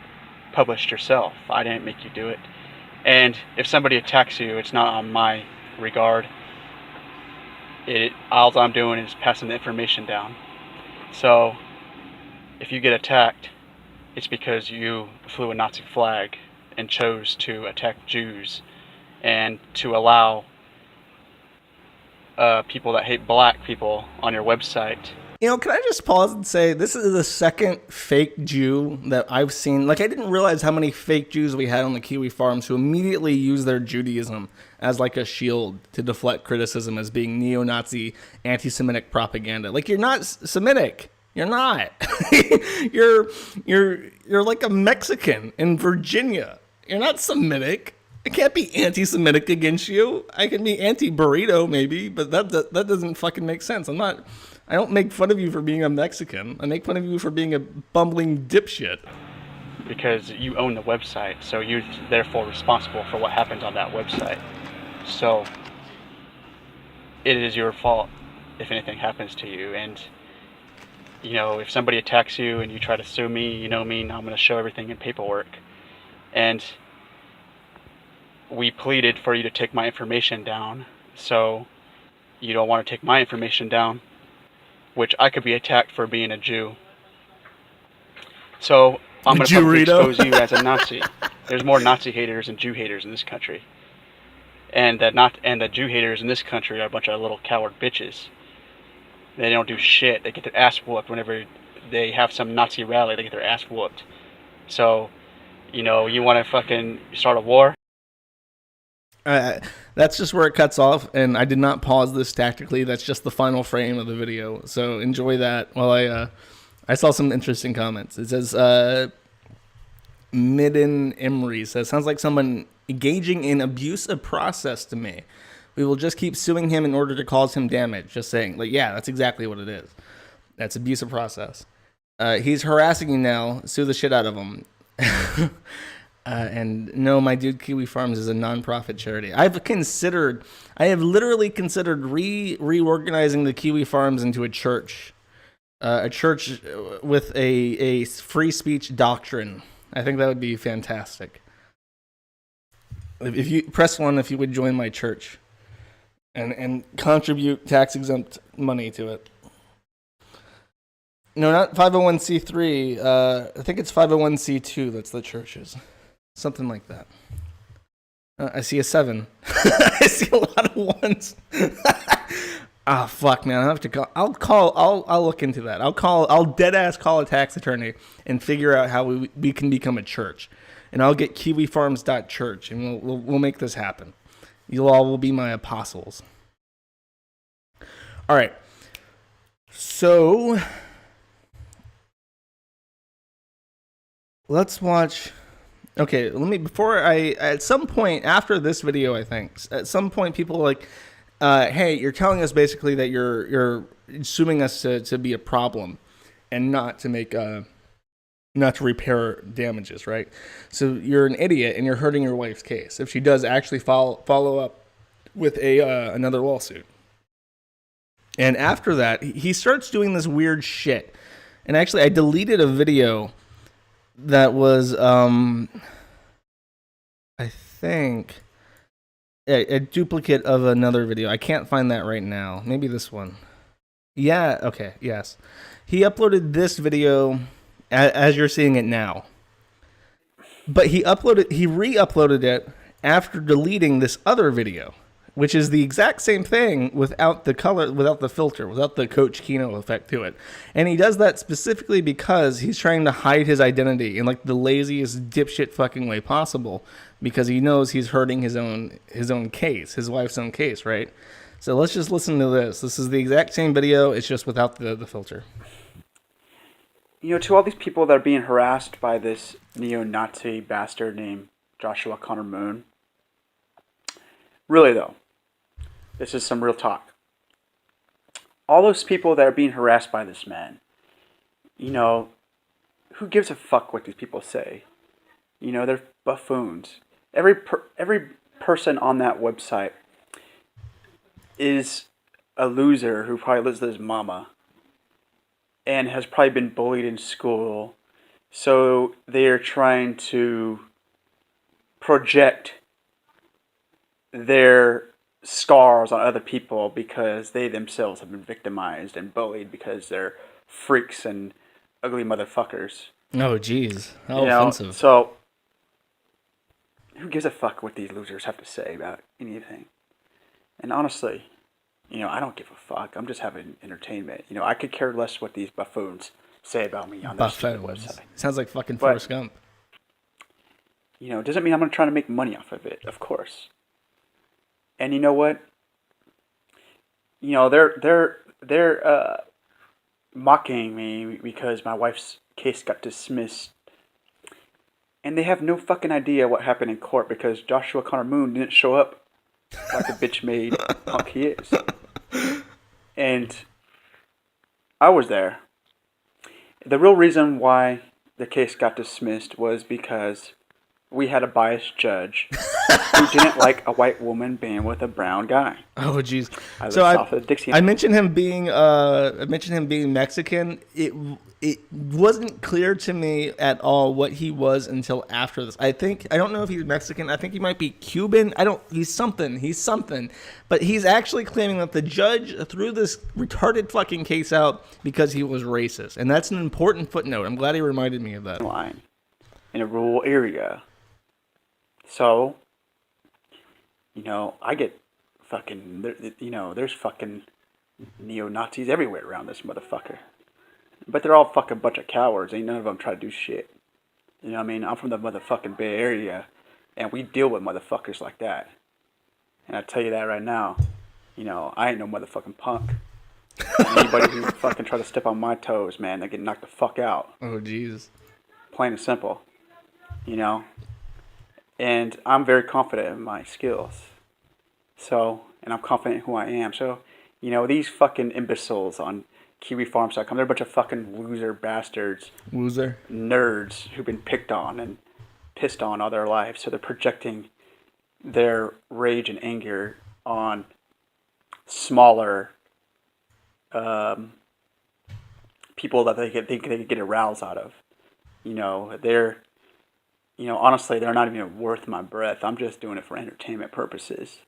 published yourself. I didn't make you do it. And if somebody attacks you, it's not on my regard. All I'm doing is passing the information down. So if you get attacked, it's because you flew a Nazi flag and chose to attack Jews and to allow people that hate black people on your website. You know, can I just pause and say this is the second fake Jew that I've seen. Like, I didn't realize how many fake Jews we had on the Kiwi farms who immediately use their Judaism as like a shield to deflect criticism as being neo-Nazi, anti-Semitic propaganda. Like, you're not Semitic. You're not. you're like a Mexican in Virginia. You're not Semitic. I can't be anti-Semitic against you. I can be anti-burrito maybe, but that doesn't fucking make sense. I don't make fun of you for being a Mexican. I make fun of you for being a bumbling dipshit. Because you own the website, so you're therefore responsible for what happens on that website. So it is your fault if anything happens to you. And you know, if somebody attacks you and you try to sue me, you know me, I'm going to show everything in paperwork. And we pleaded for you to take my information down, so you don't want to take my information down, which I could be attacked for being a Jew. So I'm going to publicly expose you as a Nazi. There's more Nazi haters than Jew haters in this country. And the Jew haters in this country are a bunch of little coward bitches. They don't do shit. They get their ass whooped whenever they have some Nazi rally. They get their ass whooped. So, you know, you want to fucking start a war? That's just where it cuts off, and I did not pause this tactically. That's just the final frame of the video. So enjoy that while I saw some interesting comments. It says, Midden Emery says, sounds like someone engaging in abusive process to me. We will just keep suing him in order to cause him damage. Just saying. Like, yeah, that's exactly what it is. That's abusive process. He's harassing you now. Sue the shit out of him. And no, my dude, Kiwi Farms is a non-profit charity. I have literally considered reorganizing the Kiwi Farms into a church with a free speech doctrine. I think that would be fantastic. If you press 1, if you would join my church and contribute tax-exempt money to it. No, not 501c3. I think it's 501c2. That's the churches. Something like that. I see a 7. I see a lot of 1s. Ah, fuck, man. I have to call. I'll look into that. I'll dead ass call a tax attorney and figure out how we can become a church. And I'll get kiwifarms.church and we'll make this happen. You all will be my apostles. All right. So let's watch. Okay, at some point after this video, I think, at some point people are like, hey, you're telling us basically that you're assuming us to be a problem and not to repair damages, right? So you're an idiot and you're hurting your wife's case if she does actually follow up with another lawsuit. And after that, he starts doing this weird shit. And actually, I deleted a video that was, I think, a duplicate of another video. I can't find that right now. Maybe this one. Yeah, okay, yes. He uploaded this video as you're seeing it now. But he re-uploaded it after deleting this other video, which is the exact same thing without the color, without the filter, without the Coach Kino effect to it. And he does that specifically because he's trying to hide his identity in like the laziest dipshit fucking way possible, because he knows he's hurting his own case, his wife's own case, right? So let's just listen to this. This is the exact same video, it's just without the filter. You know, to all these people that are being harassed by this neo-Nazi bastard named Joshua Connor Moon. Really though, this is some real talk. All those people that are being harassed by this man, you know, who gives a fuck what these people say? You know, they're buffoons. Every person on that website is a loser who probably lives with his mama and has probably been bullied in school. So they are trying to project their scars on other people because they themselves have been victimized and bullied because they're freaks and ugly motherfuckers. Oh, jeez. How You know, offensive. so who gives a fuck what these losers have to say about anything? And honestly, you know, I don't give a fuck. I'm just having entertainment. You know, I could care less what these buffoons say about me on their stupid website. Sounds like fucking Forrest Gump. You know, it doesn't mean I'm going to try to make money off of it, of course. And you know what? You know, they're mocking me because my wife's case got dismissed. And they have no fucking idea what happened in court because Joshua Connor Moon didn't show up like the bitch made punk he is. And I was there. The real reason why the case got dismissed was because we had a biased judge who didn't like a white woman being with a brown guy. Oh, jeez. I live south of the Dixie. I mentioned him being Mexican. It wasn't clear to me at all what he was until after this. I don't know if he's Mexican. I think he might be Cuban. He's something. But he's actually claiming that the judge threw this retarded fucking case out because he was racist. And that's an important footnote. I'm glad he reminded me of that. Line in a rural area. So, you know, I get fucking, you know, there's fucking neo-Nazis everywhere around this motherfucker. But they're all fucking bunch of cowards. Ain't none of them try to do shit. You know what I mean? I'm from the motherfucking Bay Area, and we deal with motherfuckers like that. And I tell you that right now, you know, I ain't no motherfucking punk. And anybody who fucking try to step on my toes, man, they get knocked the fuck out. Oh, jeez. Plain and simple. You know? And I'm very confident in my skills. So, and I'm confident in who I am. So, you know, these fucking imbeciles on KiwiFarms.com, they're a bunch of fucking loser bastards. Loser? Nerds who've been picked on and pissed on all their lives. So they're projecting their rage and anger on smaller people that they could get aroused out of. You know, honestly, they're not even worth my breath. I'm just doing it for entertainment purposes.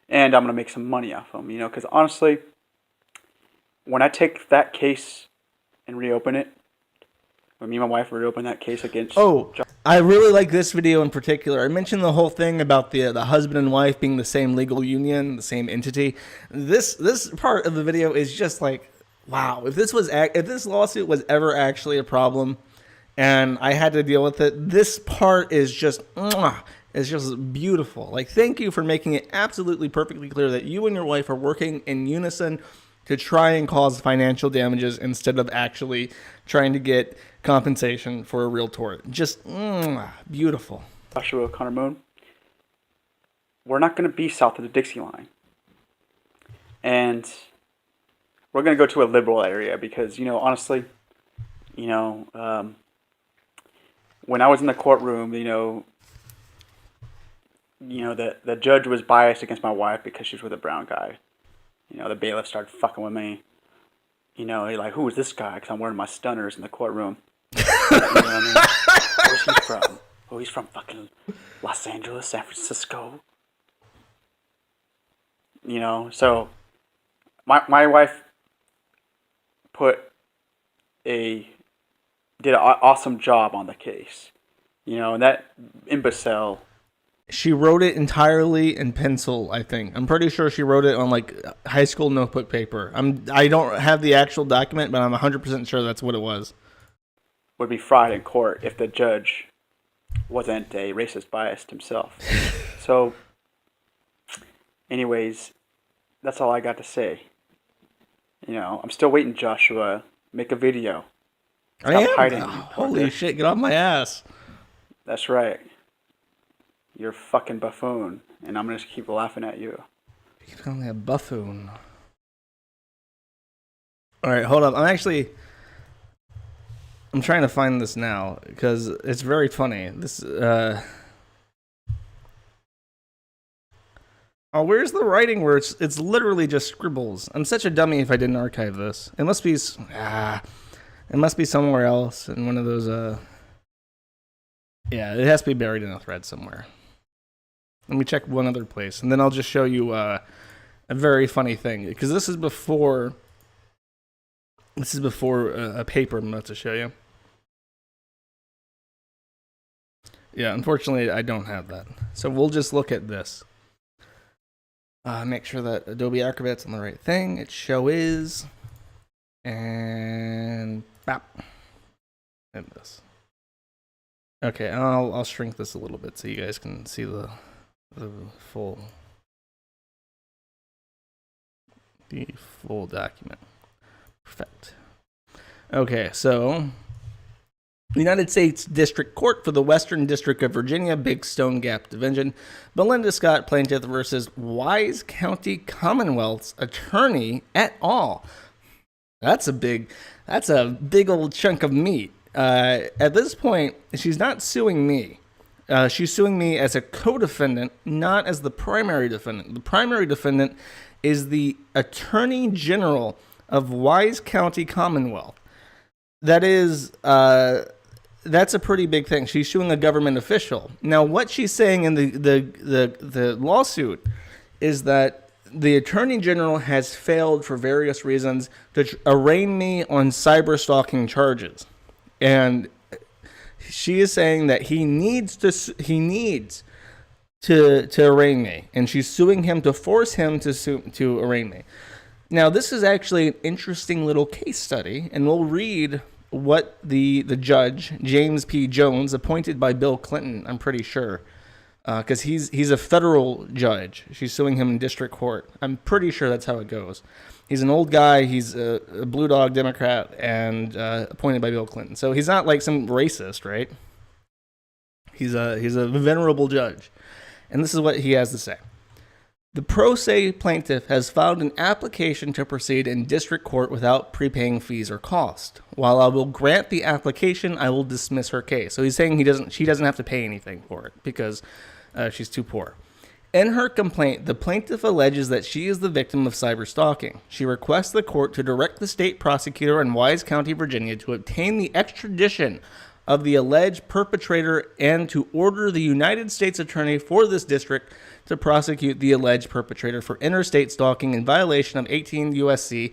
And I'm going to make some money off them, you know, because honestly, when I take that case and reopen it, when me and my wife reopen that case against... Oh, I really like this video in particular. I mentioned the whole thing about the husband and wife being the same legal union, the same entity. This part of the video is just like, wow. If this lawsuit was ever actually a problem and I had to deal with it, this part is just... It's just beautiful. Like, thank you for making it absolutely perfectly clear that you and your wife are working in unison to try and cause financial damages instead of actually trying to get compensation for a real tort. Just beautiful. Joshua Connor Moon, we're not going to be south of the Dixie line. And we're going to go to a liberal area because, you know, honestly, you know, when I was in the courtroom, the judge was biased against my wife because she was with a brown guy. You know, the bailiff started fucking with me. You know, he's like, who is this guy? Because I'm wearing my stunners in the courtroom. You know what I mean? Where's he from? Oh, he's from fucking Los Angeles, San Francisco. You know, so my wife did an awesome job on the case. You know, and that imbecile... She wrote it entirely in pencil, I think. I'm pretty sure she wrote it on, like, high school notebook paper. I don't have the actual document, but I'm 100% sure that's what it was. Would be fried in court if the judge wasn't a racist biased himself. So, anyways, that's all I got to say. You know, I'm still waiting, Joshua. Make a video. Stop hiding. Holy shit, get off my ass. That's right. You're a fucking buffoon, and I'm gonna just keep laughing at you. You can call me a buffoon. All right, hold up. I'm trying to find this now because it's very funny. This oh, where's the writing where it's literally just scribbles? I'm such a dummy if I didn't archive this. It must be somewhere else in one of those yeah, it has to be buried in a thread somewhere. Let me check one other place, and then I'll just show you a very funny thing, because this is before a paper I'm about to show you. Yeah, unfortunately, I don't have that. So we'll just look at this. Make sure that Adobe Acrobat's on the right thing. It show is, and bap, and this. Okay, I'll shrink this a little bit so you guys can see the full document. Perfect. Okay, so the United States District Court for the Western District of Virginia, Big Stone Gap Division. Belinda Scott, plaintiff versus Wise County Commonwealth's attorney et al. That's a big old chunk of meat. At this point, she's not suing me. She's suing me as a co-defendant, not as the primary defendant. The primary defendant is the Attorney General of Wise County Commonwealth. That is, that's a pretty big thing. She's suing a government official. Now, what she's saying in the lawsuit is that the Attorney General has failed for various reasons to arraign me on cyber stalking charges. And she is saying that he needs to arraign me, and she's suing him to force him to arraign me. Now, this is actually an interesting little case study, and we'll read what the judge, James P. Jones, appointed by Bill Clinton, I'm pretty sure, because he's a federal judge. She's suing him in district court. I'm pretty sure that's how it goes. He's an old guy. He's a blue dog Democrat and appointed by Bill Clinton. So he's not like some racist, right? He's a venerable judge. And this is what he has to say. The pro se plaintiff has filed an application to proceed in district court without prepaying fees or cost. While I will grant the application, I will dismiss her case. So he's saying she doesn't have to pay anything for it because she's too poor. In her complaint, the plaintiff alleges that she is the victim of cyber stalking. She requests the court to direct the state prosecutor in Wise County, Virginia, to obtain the extradition of the alleged perpetrator and to order the United States Attorney for this district to prosecute the alleged perpetrator for interstate stalking in violation of 18 U.S.C.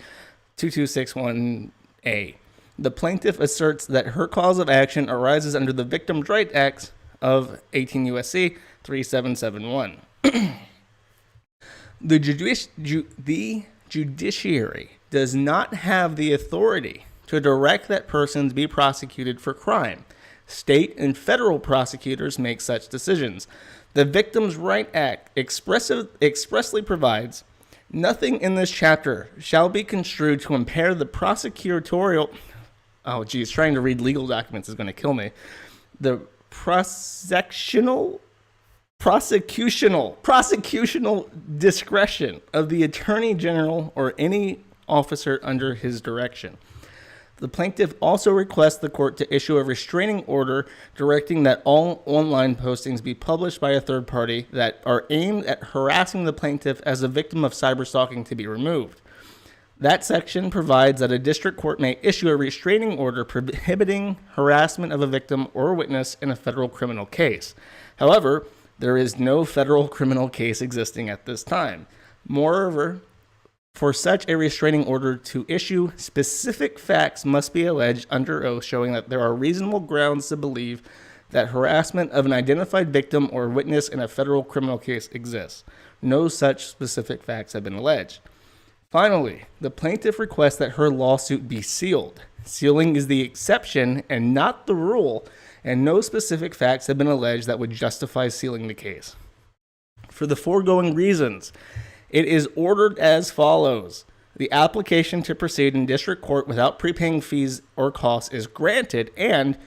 2261A. The plaintiff asserts that her cause of action arises under the Victims' Rights Act of 18 U.S.C. 3771. The judiciary does not have the authority to direct that persons be prosecuted for crime. State and federal prosecutors make such decisions. The Victims' Rights Act expressly provides, nothing in this chapter shall be construed to impair the prosecutorial... Oh, geez, trying to read legal documents is going to kill me. The prosecutional discretion of the Attorney General or any officer under his direction. The plaintiff also requests the court to issue a restraining order directing that all online postings be published by a third party that are aimed at harassing the plaintiff as a victim of cyberstalking to be removed. That section provides that a district court may issue a restraining order prohibiting harassment of a victim or witness in a federal criminal case. However, there is no federal criminal case existing at this time. Moreover, for such a restraining order to issue, specific facts must be alleged under oath showing that there are reasonable grounds to believe that harassment of an identified victim or witness in a federal criminal case exists. No such specific facts have been alleged. Finally, the plaintiff requests that her lawsuit be sealed. Sealing is the exception and not the rule, and no specific facts have been alleged that would justify sealing the case. For the foregoing reasons, it is ordered as follows. The application to proceed in district court without prepaying fees or costs is granted, and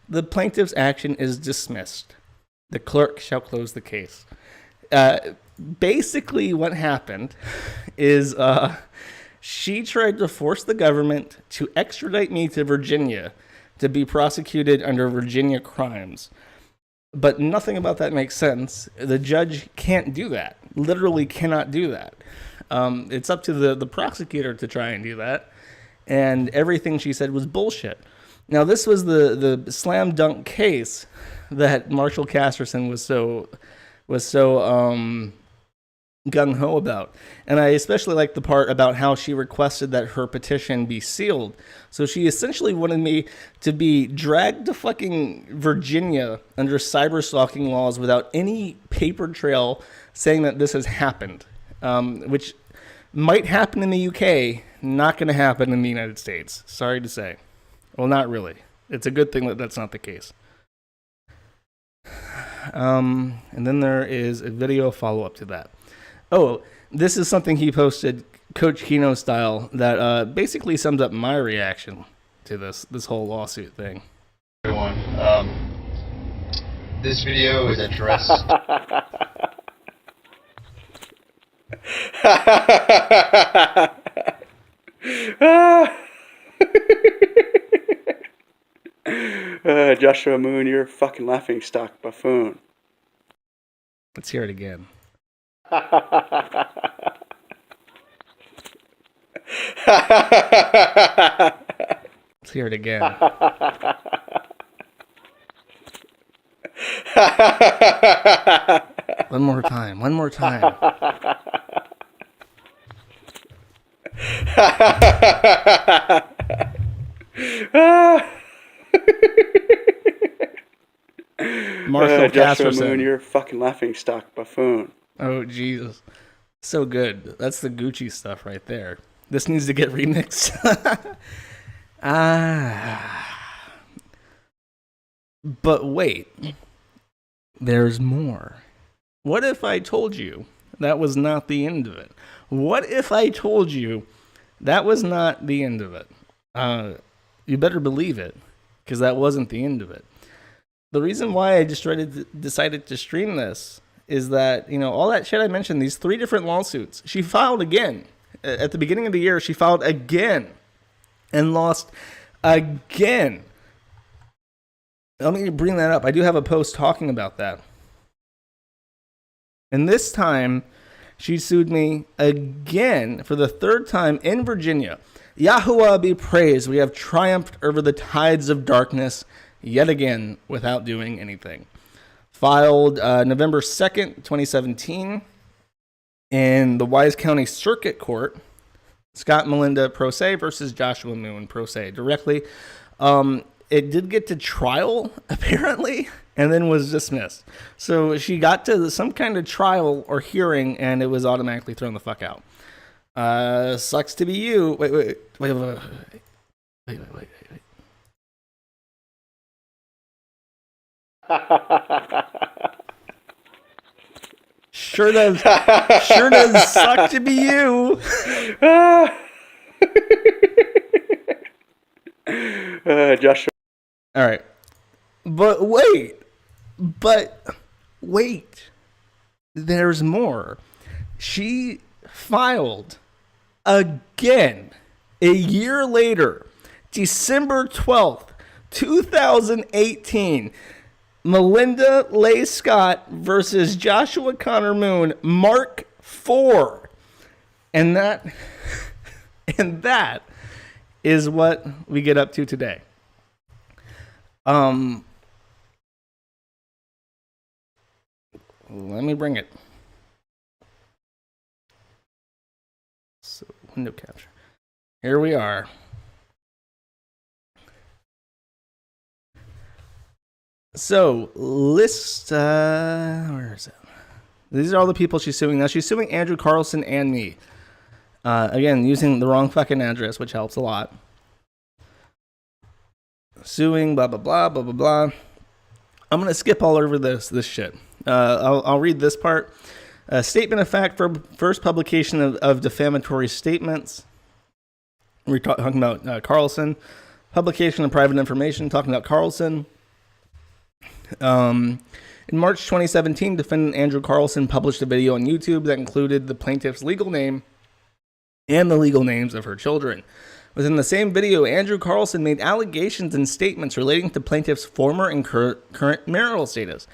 the plaintiff's action is dismissed. The clerk shall close the case. Basically, what happened is she tried to force the government to extradite me to Virginia to be prosecuted under Virginia crimes. But nothing about that makes sense. The judge can't do that. Literally cannot do that. It's up to the prosecutor to try and do that. And everything she said was bullshit. Now, this was the slam dunk case that Marshall Casterson was so gung-ho about. And I especially like the part about how she requested that her petition be sealed. So she essentially wanted me to be dragged to fucking Virginia under cyber-stalking laws without any paper trail saying that this has happened, which might happen in the UK, not going to happen in the United States. Sorry to say. Well, not really. It's a good thing that that's not the case. And then there is a video follow-up to that. Oh, this is something he posted, Coach Kino style, that basically sums up my reaction to this whole lawsuit thing. Everyone, this video is addressed. Joshua Moon, you're a fucking laughingstock buffoon. Let's hear it again. Let's hear it again. One more time. One more time. Marshall Joshua Casterson. Moon, you're a fucking laughingstock buffoon. Oh, Jesus. So good. That's the Gucci stuff right there. This needs to get remixed. But wait. There's more. What if I told you that was not the end of it? What if I told you that was not the end of it? You better believe it, because that wasn't the end of it. The reason why I just decided to stream this is that, all that shit I mentioned, these 3 different lawsuits, she filed again. At the beginning of the year, she filed again and lost again. Let me bring that up. I do have a post talking about that. And this time, she sued me again for the 3rd time in Virginia. Yahuwah be praised. We have triumphed over the tides of darkness yet again without doing anything. Filed November 2nd, 2017 in the Wise County Circuit Court. Scott and Melinda pro se versus Joshua Moon pro se directly. It did get to trial, apparently, and then was dismissed. So she got to some kind of trial or hearing, and it was automatically thrown the fuck out. Sucks to be you. Wait. Sure does suck to be you. Joshua. All right. But wait. There's more. She filed again a year later, December 12th, 2018. Melinda Leigh Scott versus Joshua Connor Moon, Mark 4. And that is what we get up to today. Let me bring it. So, window capture. Here we are. So, list, where is it? These are all the people she's suing. Now, she's suing Andrew Carlson and me. Again, using the wrong fucking address, which helps a lot. Suing, blah, blah, blah, blah, blah, blah. I'm going to skip all over this shit. I'll read this part. Statement of fact for first publication of defamatory statements. We're talking about Carlson. Publication of private information, talking about Carlson. In March 2017, defendant Andrew Carlson published a video on YouTube that included the plaintiff's legal name and the legal names of her children. Within the same video, Andrew Carlson made allegations and statements relating to plaintiff's former and current marital status,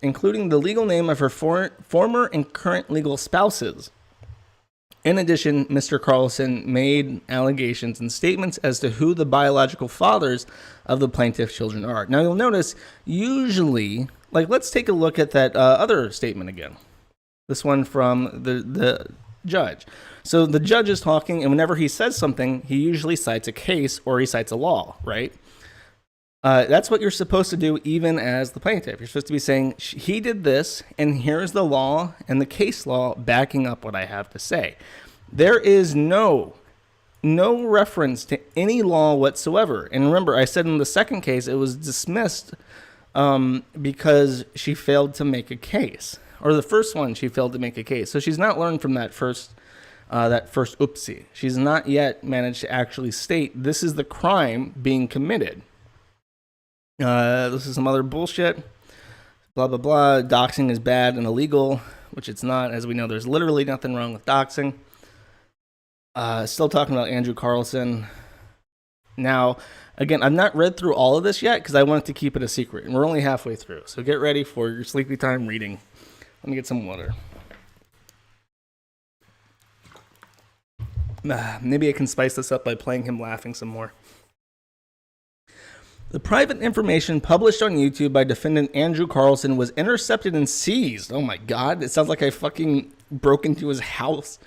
including the legal name of her former and current legal spouses. In addition, Mr. Carlson made allegations and statements as to who the biological fathers of the plaintiff's children are. Now, you'll notice, usually, let's take a look at that other statement again. This one from the judge. So the judge is talking, and whenever he says something, he usually cites a case or he cites a law, right? That's what you're supposed to do even as the plaintiff. You're supposed to be saying, he did this, and here's the law and the case law backing up what I have to say. There is no reference to any law whatsoever. And remember, I said in the second case, it was dismissed because she failed to make a case. Or the first one, she failed to make a case. So she's not learned from that first oopsie. She's not yet managed to actually state this is the crime being committed. This is some other bullshit. Blah, blah, blah. Doxing is bad and illegal, which it's not. As we know, there's literally nothing wrong with doxing. Still talking about Andrew Carlson. Now, again, I've not read through all of this yet because I wanted to keep it a secret. And we're only halfway through. So get ready for your sleepy time reading. Let me get some water. Maybe I can spice this up by playing him laughing some more. The private information published on YouTube by defendant Andrew Carlson was intercepted and seized. Oh my God, it sounds like I fucking broke into his house.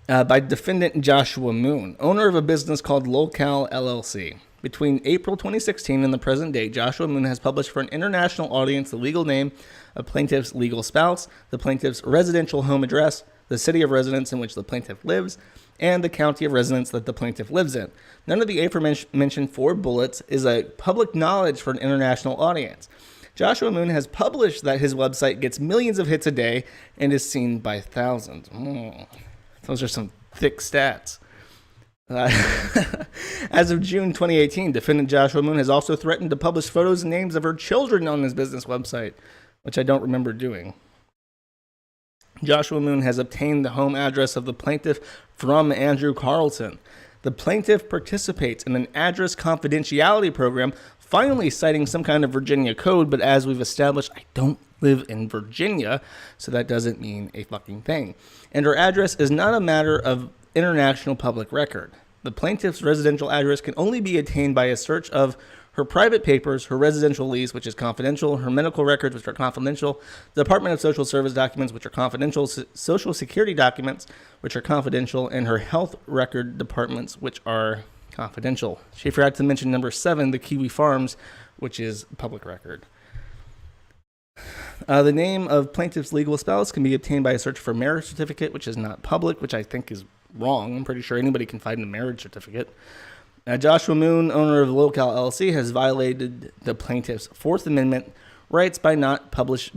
By defendant Joshua Moon, owner of a business called Locale LLC. Between April 2016 and the present day, Joshua Moon has published for an international audience the legal name of plaintiff's legal spouse, the plaintiff's residential home address, the city of residence in which the plaintiff lives, and the county of residence that the plaintiff lives in. None of the aforementioned 4 bullets is a public knowledge for an international audience. Joshua Moon has published that his website gets millions of hits a day and is seen by thousands. Those are some thick stats. As of June 2018, defendant Joshua Moon has also threatened to publish photos and names of her children on his business website, which I don't remember doing. Joshua Moon has obtained the home address of the plaintiff from Andrew Carlson. The plaintiff participates in an address confidentiality program, finally citing some kind of Virginia code, but as we've established, I don't live in Virginia, so that doesn't mean a fucking thing. And her address is not a matter of international public record. The plaintiff's residential address can only be attained by a search of her private papers, her residential lease, which is confidential, her medical records, which are confidential, the Department of Social Service documents, which are confidential, Social Security documents, which are confidential, and her health record departments, which are confidential. She forgot to mention number 7, the Kiwi Farms, which is public record. The name of plaintiff's legal spouse can be obtained by a search for marriage certificate, which is not public, which I think is wrong. I'm pretty sure anybody can find a marriage certificate. Joshua Moon, owner of Locale LLC, has violated the plaintiff's Fourth Amendment rights by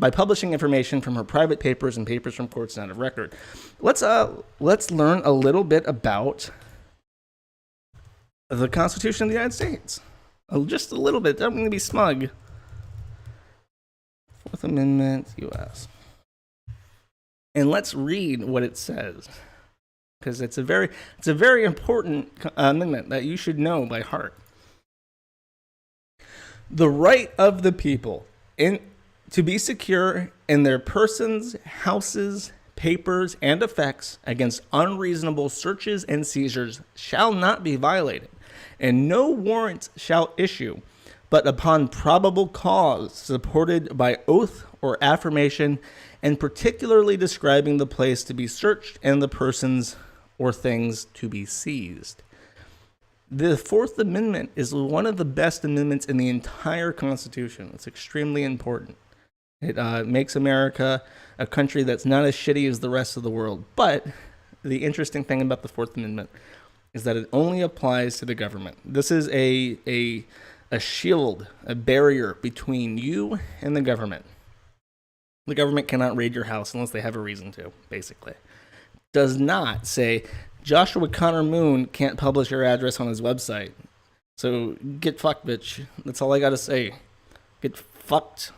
publishing information from her private papers and papers from courts not of record. Let's learn a little bit about the Constitution of the United States. Just a little bit. I'm going to be smug. Fourth Amendment, U.S. And let's read what it says, because it's a very important amendment that you should know by heart. The right of the people to be secure in their persons, houses, papers, and effects against unreasonable searches and seizures shall not be violated, and no warrants shall issue but upon probable cause supported by oath or affirmation, and particularly describing the place to be searched and the persons or things to be seized. The Fourth Amendment is one of the best amendments in the entire Constitution. It's extremely important. It makes America a country that's not as shitty as the rest of the world. But the interesting thing about the Fourth Amendment is that it only applies to the government. This is a shield, a barrier between you and the government. The government cannot raid your house unless they have a reason to, basically. Does not say Joshua Connor Moon can't publish your address on his website. So get fucked, bitch. That's all I gotta say. Get fucked.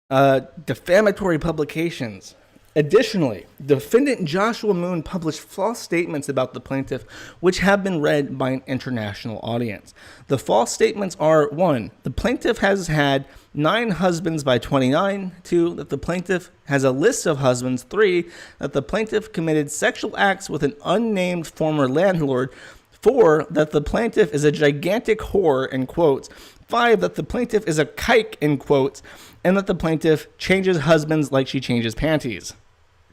Defamatory publications. Additionally, defendant Joshua Moon published false statements about the plaintiff, which have been read by an international audience. The false statements are: 1. The plaintiff has had 9 husbands by 29. 2. That the plaintiff has a list of husbands. 3. That the plaintiff committed sexual acts with an unnamed former landlord. 4. That the plaintiff is a gigantic whore, in quotes. 5. That the plaintiff is a kike, in quotes. And that the plaintiff changes husbands like she changes panties.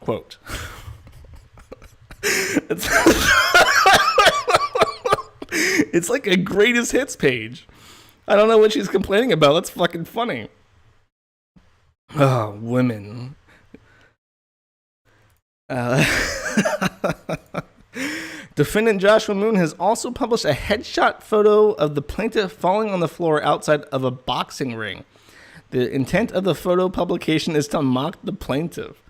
Quote. It's like a greatest hits page. I don't know what she's complaining about. That's fucking funny. Oh, women. Defendant Joshua Moon has also published a headshot photo of the plaintiff falling on the floor outside of a boxing ring. The intent of the photo publication is to mock the plaintiff.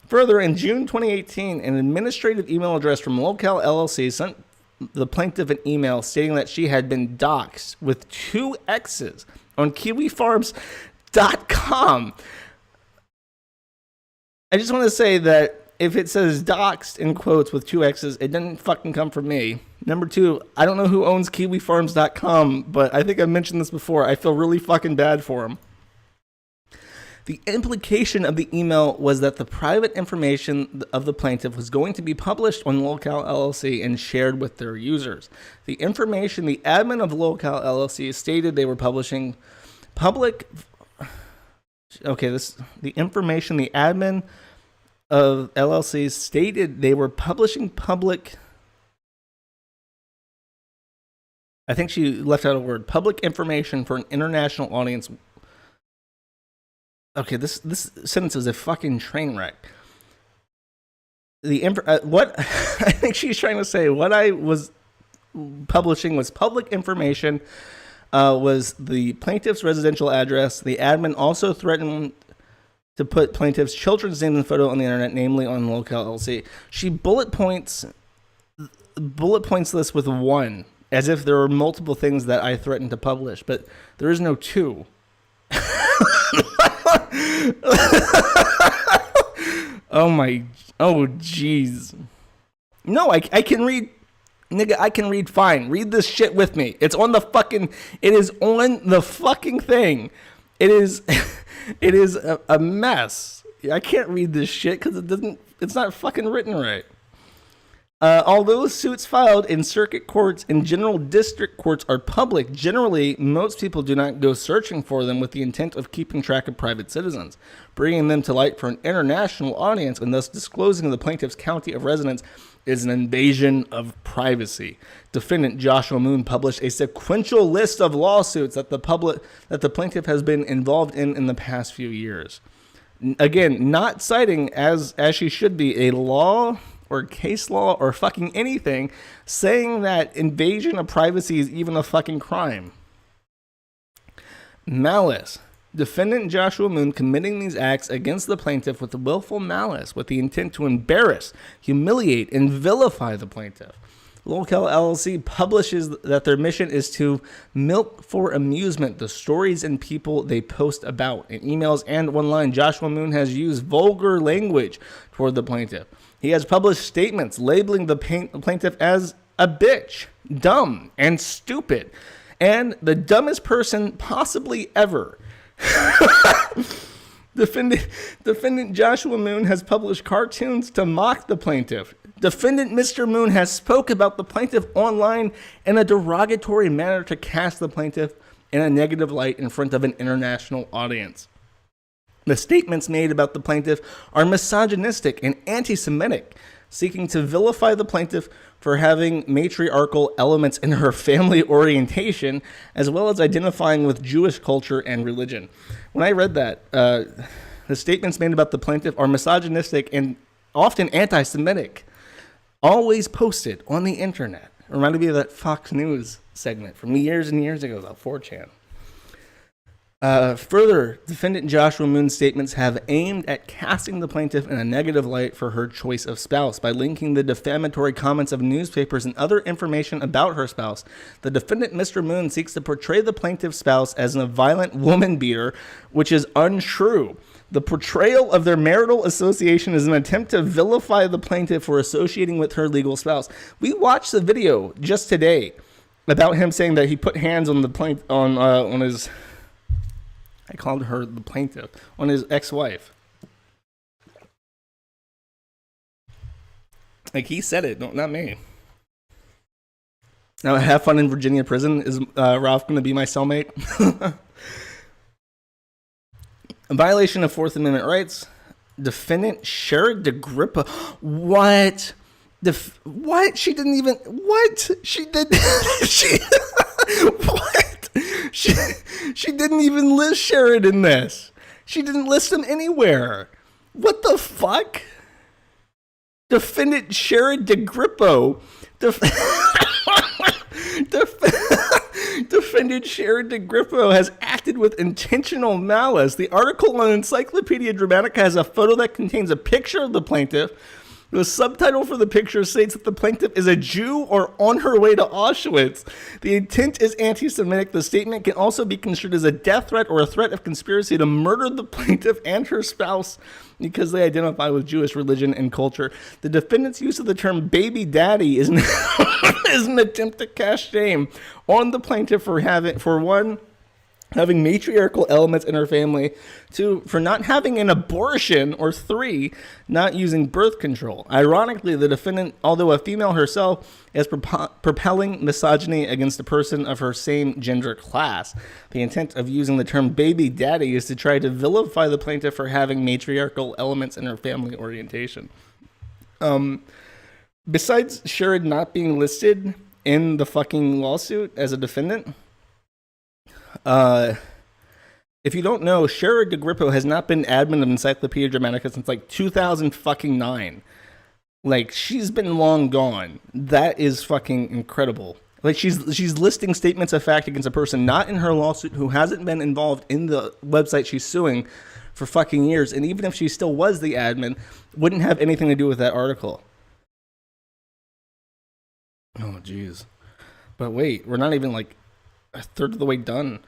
Further, in June 2018, an administrative email address from Locale LLC sent the plaintiff an email stating that she had been doxxed with 2 X's on KiwiFarms.com. I just want to say that if it says doxxed in quotes with 2 X's, it didn't fucking come from me. Number 2, I don't know who owns KiwiFarms.com, but I think I mentioned this before. I feel really fucking bad for him. The implication of the email was that the private information of the plaintiff was going to be published on Locale LLC and shared with their users. The information the admin of Locale LLC stated they were publishing public... the information the admin of LLC stated they were publishing public... I think she left out a word. Public information for an international audience. Okay, this sentence is a fucking train wreck. What I think she's trying to say, what I was publishing was public information, was the plaintiff's residential address. The admin also threatened to put plaintiff's children's name in the photo on the internet, namely on Locale LLC. She bullet points this with 1, as if there were multiple things that I threatened to publish, but there is no 2. Oh jeez. No, I can read, nigga, I can read fine. Read this shit with me. It is on the fucking thing. It is a mess. I can't read this shit because it's not fucking written right. Although suits filed in circuit courts and general district courts are public, generally, most people do not go searching for them with the intent of keeping track of private citizens. Bringing them to light for an international audience and thus disclosing the plaintiff's county of residence is an invasion of privacy. Defendant Joshua Moon published a sequential list of lawsuits that the plaintiff has been involved in the past few years. Again, not citing, as she should be, a law or case law or fucking anything saying that invasion of privacy is even a fucking crime. Malice. Defendant Joshua Moon committing these acts against the plaintiff with willful malice with the intent to embarrass, humiliate, and vilify the plaintiff. Locale LLC publishes that their mission is to milk for amusement the stories and people they post about. In emails and online, Joshua Moon has used vulgar language toward the plaintiff. He has published statements labeling the plaintiff as a bitch, dumb, and stupid, and the dumbest person possibly ever. Defendant Joshua Moon has published cartoons to mock the plaintiff. Defendant Mr. Moon has spoke about the plaintiff online in a derogatory manner to cast the plaintiff in a negative light in front of an international audience. The statements made about the plaintiff are misogynistic and anti-Semitic, seeking to vilify the plaintiff for having matriarchal elements in her family orientation, as well as identifying with Jewish culture and religion. When I read that, the statements made about the plaintiff are misogynistic and often anti-Semitic, always posted on the internet. It reminded me of that Fox News segment from years and years ago about 4chan. Further, defendant Joshua Moon's statements have aimed at casting the plaintiff in a negative light for her choice of spouse by linking the defamatory comments of newspapers and other information about her spouse. The defendant, Mr. Moon, seeks to portray the plaintiff's spouse as a violent woman beater, which is untrue. The portrayal of their marital association is an attempt to vilify the plaintiff for associating with her legal spouse. We watched the video just today about him saying that he put hands on the on his. I called her the plaintiff, on his ex-wife. Like, he said it, not me. Now, have fun in Virginia prison. Is Ralph going to be my cellmate? A violation of Fourth Amendment rights. Defendant Sherrod DeGrippa. What? What? She didn't even... What? She did... she... What? She didn't even list Sherrod in this. She didn't list him anywhere. What the fuck? Defendant Sherrod DeGrippo. Defendant Sherrod DeGrippo has acted with intentional malice. The article on Encyclopedia Dramatica has a photo that contains a picture of the plaintiff. The subtitle for the picture states that the plaintiff is a Jew or on her way to Auschwitz. The intent is anti-Semitic. The statement can also be construed as a death threat or a threat of conspiracy to murder the plaintiff and her spouse because they identify with Jewish religion and culture. The defendant's use of the term baby daddy is an attempt to cast shame on the plaintiff for having matriarchal elements in her family, 2, for not having an abortion, or 3, not using birth control. Ironically, the defendant, although a female herself, is propelling misogyny against a person of her same gender class. The intent of using the term baby daddy is to try to vilify the plaintiff for having matriarchal elements in her family orientation. Besides Sherrod not being listed in the fucking lawsuit as a defendant, if you don't know, Sherrod DeGrippo has not been admin of Encyclopedia Dramatica since like 2009. Like, she's been long gone. That is fucking incredible. Like, she's listing statements of fact against a person not in her lawsuit who hasn't been involved in the website she's suing for fucking years. And even if she still was the admin, wouldn't have anything to do with that article. Oh, jeez. But wait, we're not even like a third of the way done.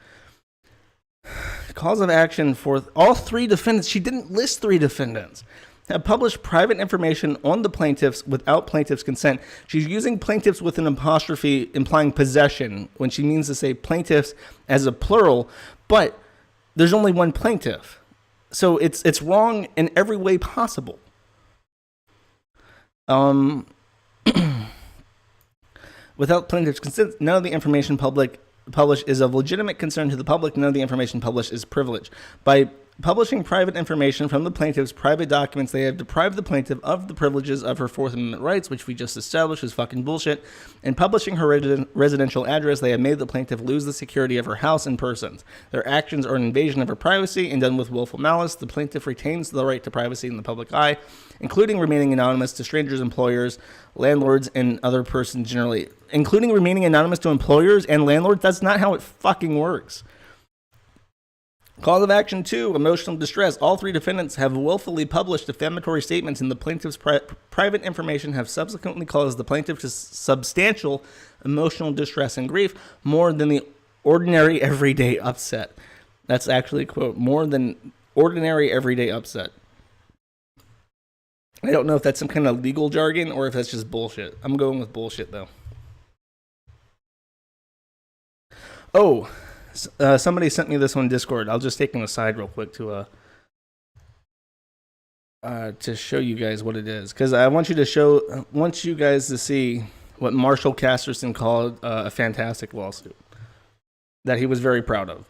Cause of action for all 3 defendants. She didn't list 3 defendants. Have published private information on the plaintiffs without plaintiff's consent. She's using plaintiffs with an apostrophe implying possession when she means to say plaintiffs as a plural, but there's only one plaintiff. So it's wrong in every way possible. Without plaintiff's consent, none of the information published is of legitimate concern to the public. None of the information published is privileged. By publishing private information from the plaintiff's private documents, they have deprived the plaintiff of the privileges of her Fourth Amendment rights, which we just established is fucking bullshit. In publishing her residential address, they have made the plaintiff lose the security of her house and persons. Their actions are an invasion of her privacy and done with willful malice. The plaintiff retains the right to privacy in the public eye, including remaining anonymous to strangers, employers, landlords, and other persons generally. Including remaining anonymous to employers and landlords? That's not how it fucking works. Cause of action 2, emotional distress. All 3 defendants have willfully published defamatory statements, and the plaintiff's private information have subsequently caused the plaintiff to substantial emotional distress and grief, more than the ordinary everyday upset. That's actually a quote, more than ordinary everyday upset. I don't know if that's some kind of legal jargon or if that's just bullshit. I'm going with bullshit, though. Oh, somebody sent me this on Discord. I'll just take an aside real quick to show you guys what it is, because I want you guys to see what Marshall Casterson called a fantastic lawsuit that he was very proud of.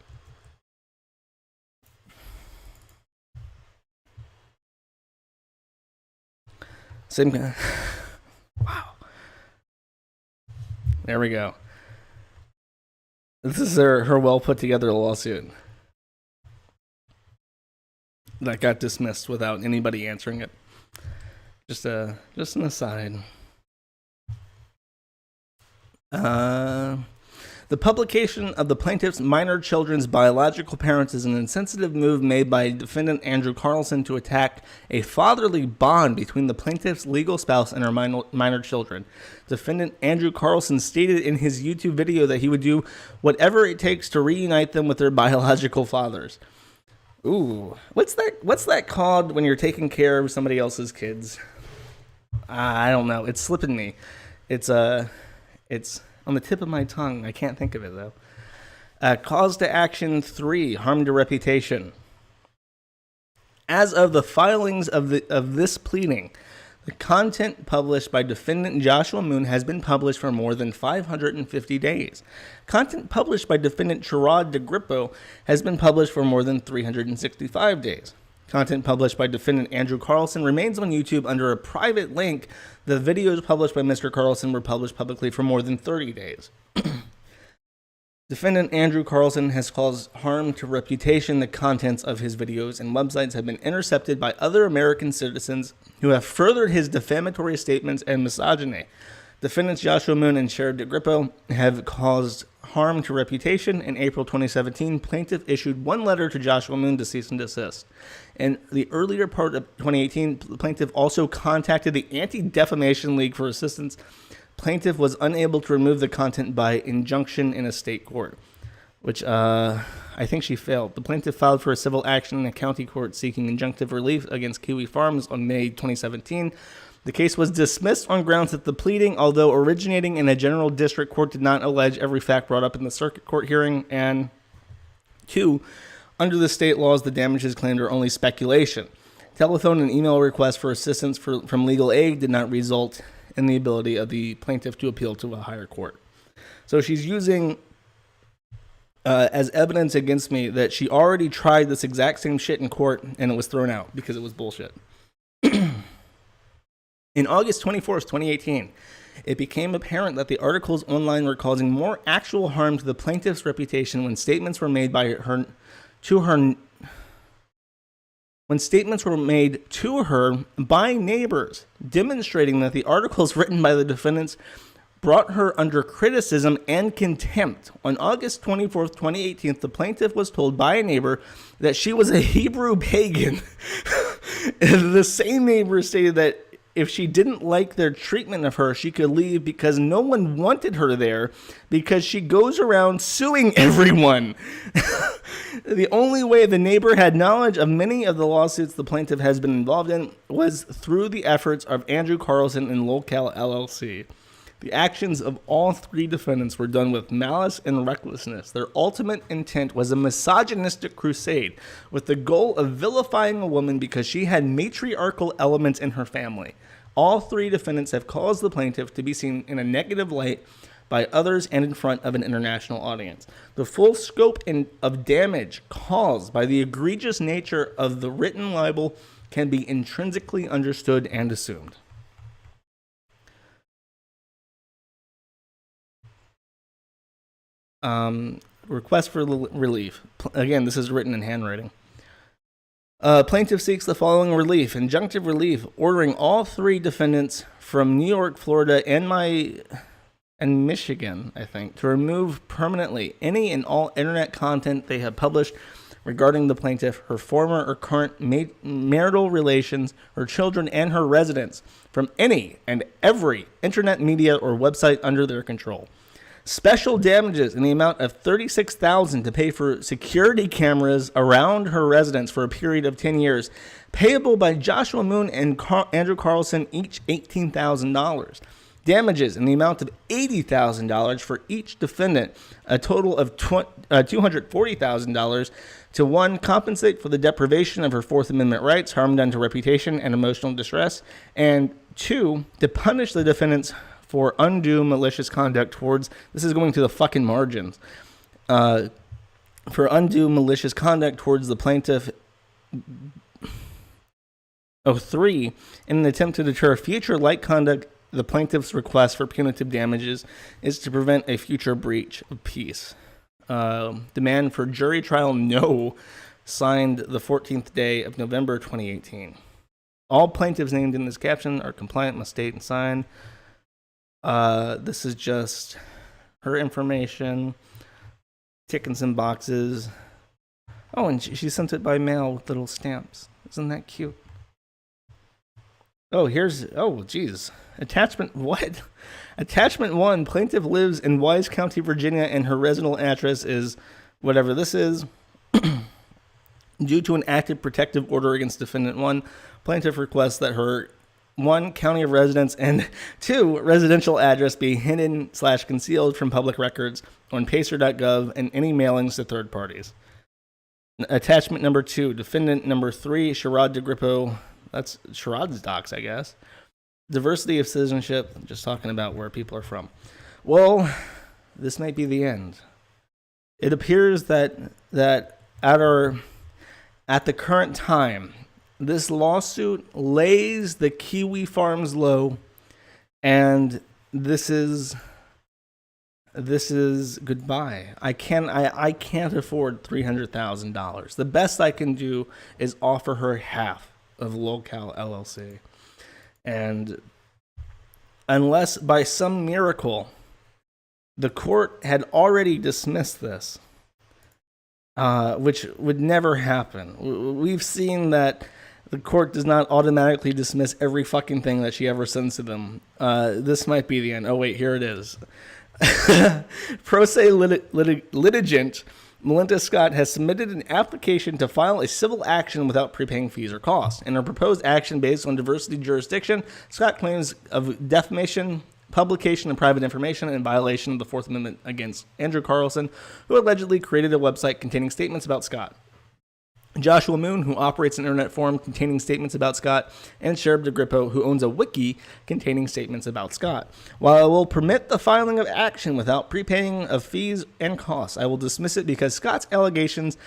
Same guy. Wow. There we go. This is her well put together lawsuit that got dismissed without anybody answering it. Just an aside. The The publication of the plaintiff's minor children's biological parents is an insensitive move made by defendant Andrew Carlson to attack a fatherly bond between the plaintiff's legal spouse and her minor children. Defendant Andrew Carlson stated in his YouTube video that he would do whatever it takes to reunite them with their biological fathers. Ooh, what's that called when you're taking care of somebody else's kids? I don't know. It's slipping me. It's on the tip of my tongue. I can't think of it, though. Cause to action 3, harm to reputation. As of the filings of this pleading, the content published by defendant Joshua Moon has been published for more than 550 days. Content published by defendant Sherrod DeGrippo has been published for more than 365 days. Content published by defendant Andrew Carlson remains on YouTube under a private link. The videos published by Mr. Carlson were published publicly for more than 30 days. Defendant Andrew Carlson has caused harm to reputation. The contents of his videos and websites have been intercepted by other American citizens who have furthered his defamatory statements and misogyny. Defendants Joshua Moon and Sherrod DeGrippo have caused harm to reputation. In April 2017, plaintiff issued one letter to Joshua Moon to cease and desist. In the earlier part of 2018, the plaintiff also contacted the Anti-Defamation League for assistance. Plaintiff was unable to remove the content by injunction in a state court, which I think she failed. The plaintiff filed for a civil action in a county court seeking injunctive relief against Kiwi Farms on May 2017. The case was dismissed on grounds that the pleading, although originating in a general district court, did not allege every fact brought up in the circuit court hearing, and 2, under the state laws, the damages claimed are only speculation. Telephone and email requests for assistance from legal aid did not result in the ability of the plaintiff to appeal to a higher court. So she's using as evidence against me that she already tried this exact same shit in court and it was thrown out because it was bullshit. In August 24th, 2018, it became apparent that the articles online were causing more actual harm to the plaintiff's reputation when statements were made by her to her by neighbors, demonstrating that the articles written by the defendants brought her under criticism and contempt. On August 24th, 2018, the plaintiff was told by a neighbor that she was a Hebrew pagan. The same neighbor stated that if she didn't like their treatment of her, she could leave because no one wanted her there because she goes around suing everyone. The only way the neighbor had knowledge of many of the lawsuits the plaintiff has been involved in was through the efforts of Andrew Carlson and Locale LLC. The actions of all 3 defendants were done with malice and recklessness. Their ultimate intent was a misogynistic crusade with the goal of vilifying a woman because she had matriarchal elements in her family. All 3 defendants have caused the plaintiff to be seen in a negative light by others and in front of an international audience. The full scope of damage caused by the egregious nature of the written libel can be intrinsically understood and assumed. Request for relief. Again, this is written in handwriting. Plaintiff seeks the following relief: injunctive relief, ordering all 3 defendants from New York, Florida, and Michigan, I think, to remove permanently any and all internet content they have published regarding the plaintiff, her former or current marital relations, her children, and her residence from any and every internet media or website under their control. Special damages in the amount of $36,000 to pay for security cameras around her residence for a period of 10 years, payable by Joshua Moon and Andrew Carlson, each $18,000. Damages in the amount of $80,000 for each defendant, a total of $240,000 to 1, compensate for the deprivation of her Fourth Amendment rights, harm done to reputation, and emotional distress, and 2, to punish the defendants for undue malicious conduct towards, this is going to the fucking margins, for undue malicious conduct towards the plaintiff. 3, in an attempt to deter future like conduct, the plaintiff's request for punitive damages is to prevent a future breach of peace. Demand for jury trial no, signed the 14th day of November 2018. All plaintiffs named in this caption are compliant, must state and sign. This is just her information, ticking some boxes. Oh, and she sent it by mail with little stamps. Isn't that cute? Oh, geez. Attachment, what? Attachment 1, plaintiff lives in Wise County, Virginia, and her residential address is whatever this is. Due to an active protective order against defendant 1, plaintiff requests that her 1, county of residence, and 2, residential address be hidden/concealed from public records on pacer.gov and any mailings to third parties. Attachment number 2, defendant number 3, Sherrod DeGrippo. That's Sherrod's docs, I guess. Diversity of citizenship, just talking about where people are from. Well, this might be the end. It appears that at the current time, this lawsuit lays the Kiwi farms low, and this is goodbye. I can't afford $300,000. The best I can do is offer her half of Locale LLC. And unless by some miracle the court had already dismissed this, which would never happen. We've seen that the court does not automatically dismiss every fucking thing that she ever sends to them. This might be the end. Oh wait, here it is. Pro se litigant Melinda Scott has submitted an application to file a civil action without prepaying fees or costs. In her proposed action based on diversity jurisdiction, Scott claims of defamation, publication of private information, and violation of the Fourth Amendment against Andrew Carlson, who allegedly created a website containing statements about Scott. Joshua Moon, who operates an internet forum containing statements about Scott, and Sheriff DeGrippo, who owns a wiki containing statements about Scott. While I will permit the filing of action without prepaying of fees and costs, I will dismiss it because Scott's allegations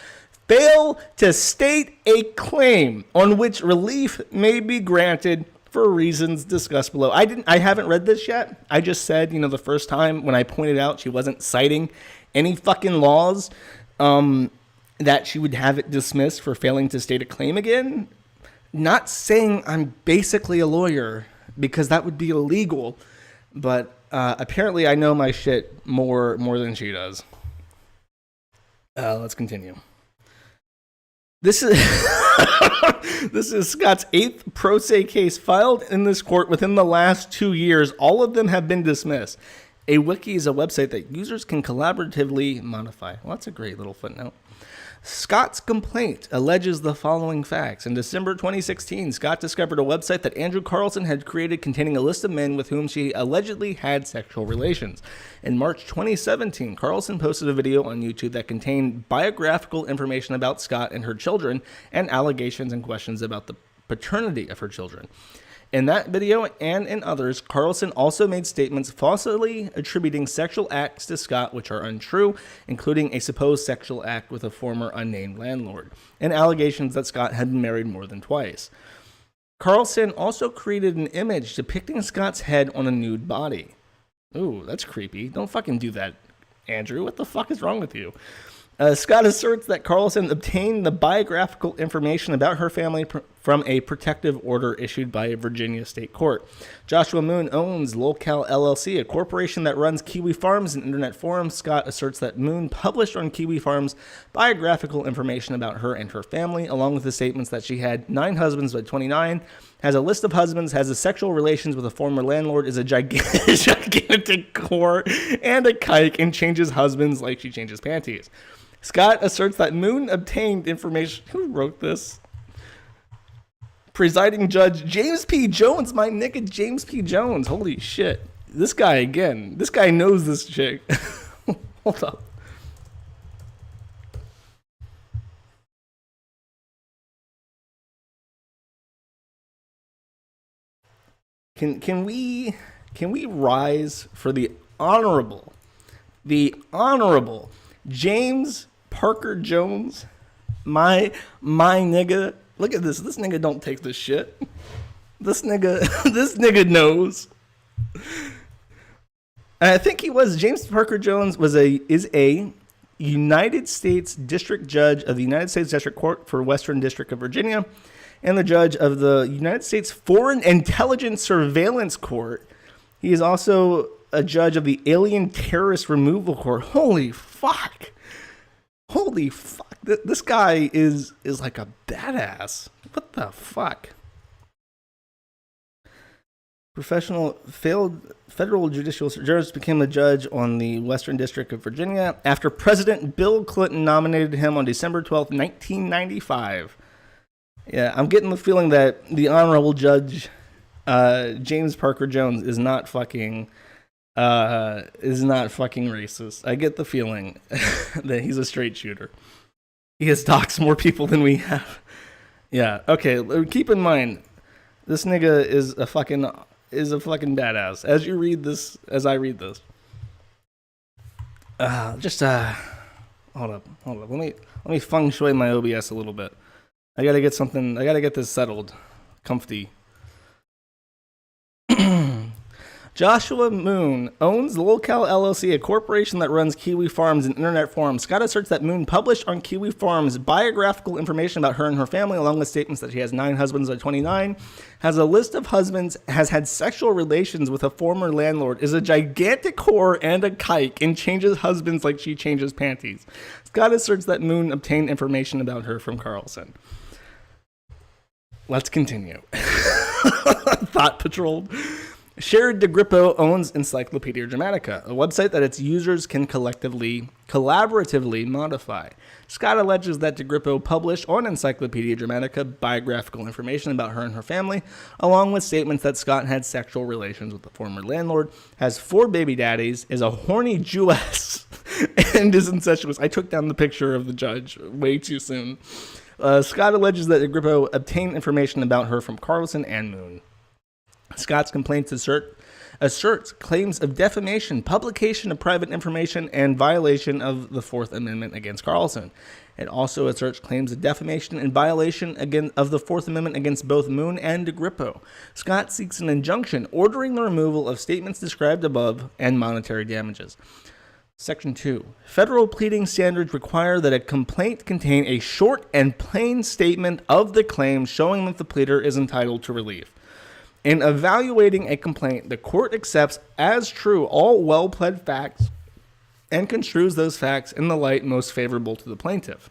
fail to state a claim on which relief may be granted for reasons discussed below. I haven't read this yet. I just said, the first time when I pointed out she wasn't citing any fucking laws, that she would have it dismissed for failing to state a claim again. Not saying I'm basically a lawyer, because that would be illegal, but apparently I know my shit more than she does. Let's continue. This is this is Scott's 8th pro se case filed in this court within the last 2 years. All of them have been dismissed. A wiki is a website that users can collaboratively modify. Well, that's a great little footnote. Scott's complaint alleges the following facts. In December 2016, Scott discovered a website that Andrew Carlson had created containing a list of men with whom she allegedly had sexual relations. In March 2017, Carlson posted a video on YouTube that contained biographical information about Scott and her children and allegations and questions about the paternity of her children. In that video and in others, Carlson also made statements falsely attributing sexual acts to Scott which are untrue, including a supposed sexual act with a former unnamed landlord, and allegations that Scott had been married more than twice. Carlson also created an image depicting Scott's head on a nude body. Ooh, that's creepy. Don't fucking do that, Andrew. What the fuck is wrong with you? Scott asserts that Carlson obtained the biographical information about her family from a protective order issued by a Virginia state court. Joshua Moon owns Locale LLC, a corporation that runs Kiwi Farms and internet forums. Scott asserts that Moon published on Kiwi Farms biographical information about her and her family, along with the statements that she had 9 husbands by 29, has a list of husbands, has a sexual relations with a former landlord, is a gigantic whore and a kike, and changes husbands like she changes panties. Scott asserts that Moon obtained information. Who wrote this? Presiding Judge James P. Jones, my nigga James P. Jones. Holy shit. This guy again. This guy knows this chick. Hold up. Can we rise for the honorable James Parker Jones, my nigga. Look at this. This nigga don't take this shit. This nigga knows. And I think James Parker Jones is a United States District Judge of the United States District Court for Western District of Virginia, and the judge of the United States Foreign Intelligence Surveillance Court. He is also a judge of the Alien Terrorist Removal Court. Holy fuck. Holy fuck. This guy is like a badass. What the fuck? Failed federal judicial jurist became a judge on the Western District of Virginia after President Bill Clinton nominated him on December 12th, 1995. Yeah, I'm getting the feeling that the Honorable Judge James Parker Jones is not fucking racist. I get the feeling that he's a straight shooter. He has doxed more people than we have. Yeah, okay, keep in mind, this nigga is a fucking badass. As I read this. Hold up. Let me feng shui my OBS a little bit. I gotta get this settled. Comfy. Joshua Moon owns Lolcal LLC, a corporation that runs Kiwi Farms and internet forums. Scott asserts that Moon published on Kiwi Farms biographical information about her and her family, along with statements that she has 9 husbands at 29, has a list of husbands, has had sexual relations with a former landlord, is a gigantic whore and a kike, and changes husbands like she changes panties. Scott asserts that Moon obtained information about her from Carlson. Let's continue. Thought patrolled. Sherry DeGrippo owns Encyclopedia Dramatica, a website that its users can collaboratively modify. Scott alleges that DeGrippo published on Encyclopedia Dramatica biographical information about her and her family, along with statements that Scott had sexual relations with the former landlord, has 4 baby daddies, is a horny Jewess, and is incestuous. I took down the picture of the judge way too soon. Scott alleges that DeGrippo obtained information about her from Carlson and Moon. Scott's complaints asserts claims of defamation, publication of private information, and violation of the Fourth Amendment against Carlson. It also asserts claims of defamation and violation of the Fourth Amendment against both Moon and DeGrippo. Scott seeks an injunction ordering the removal of statements described above and monetary damages. Section 2. Federal pleading standards require that a complaint contain a short and plain statement of the claim showing that the pleader is entitled to relief. In evaluating a complaint, the court accepts as true all well-pled facts and construes those facts in the light most favorable to the plaintiff.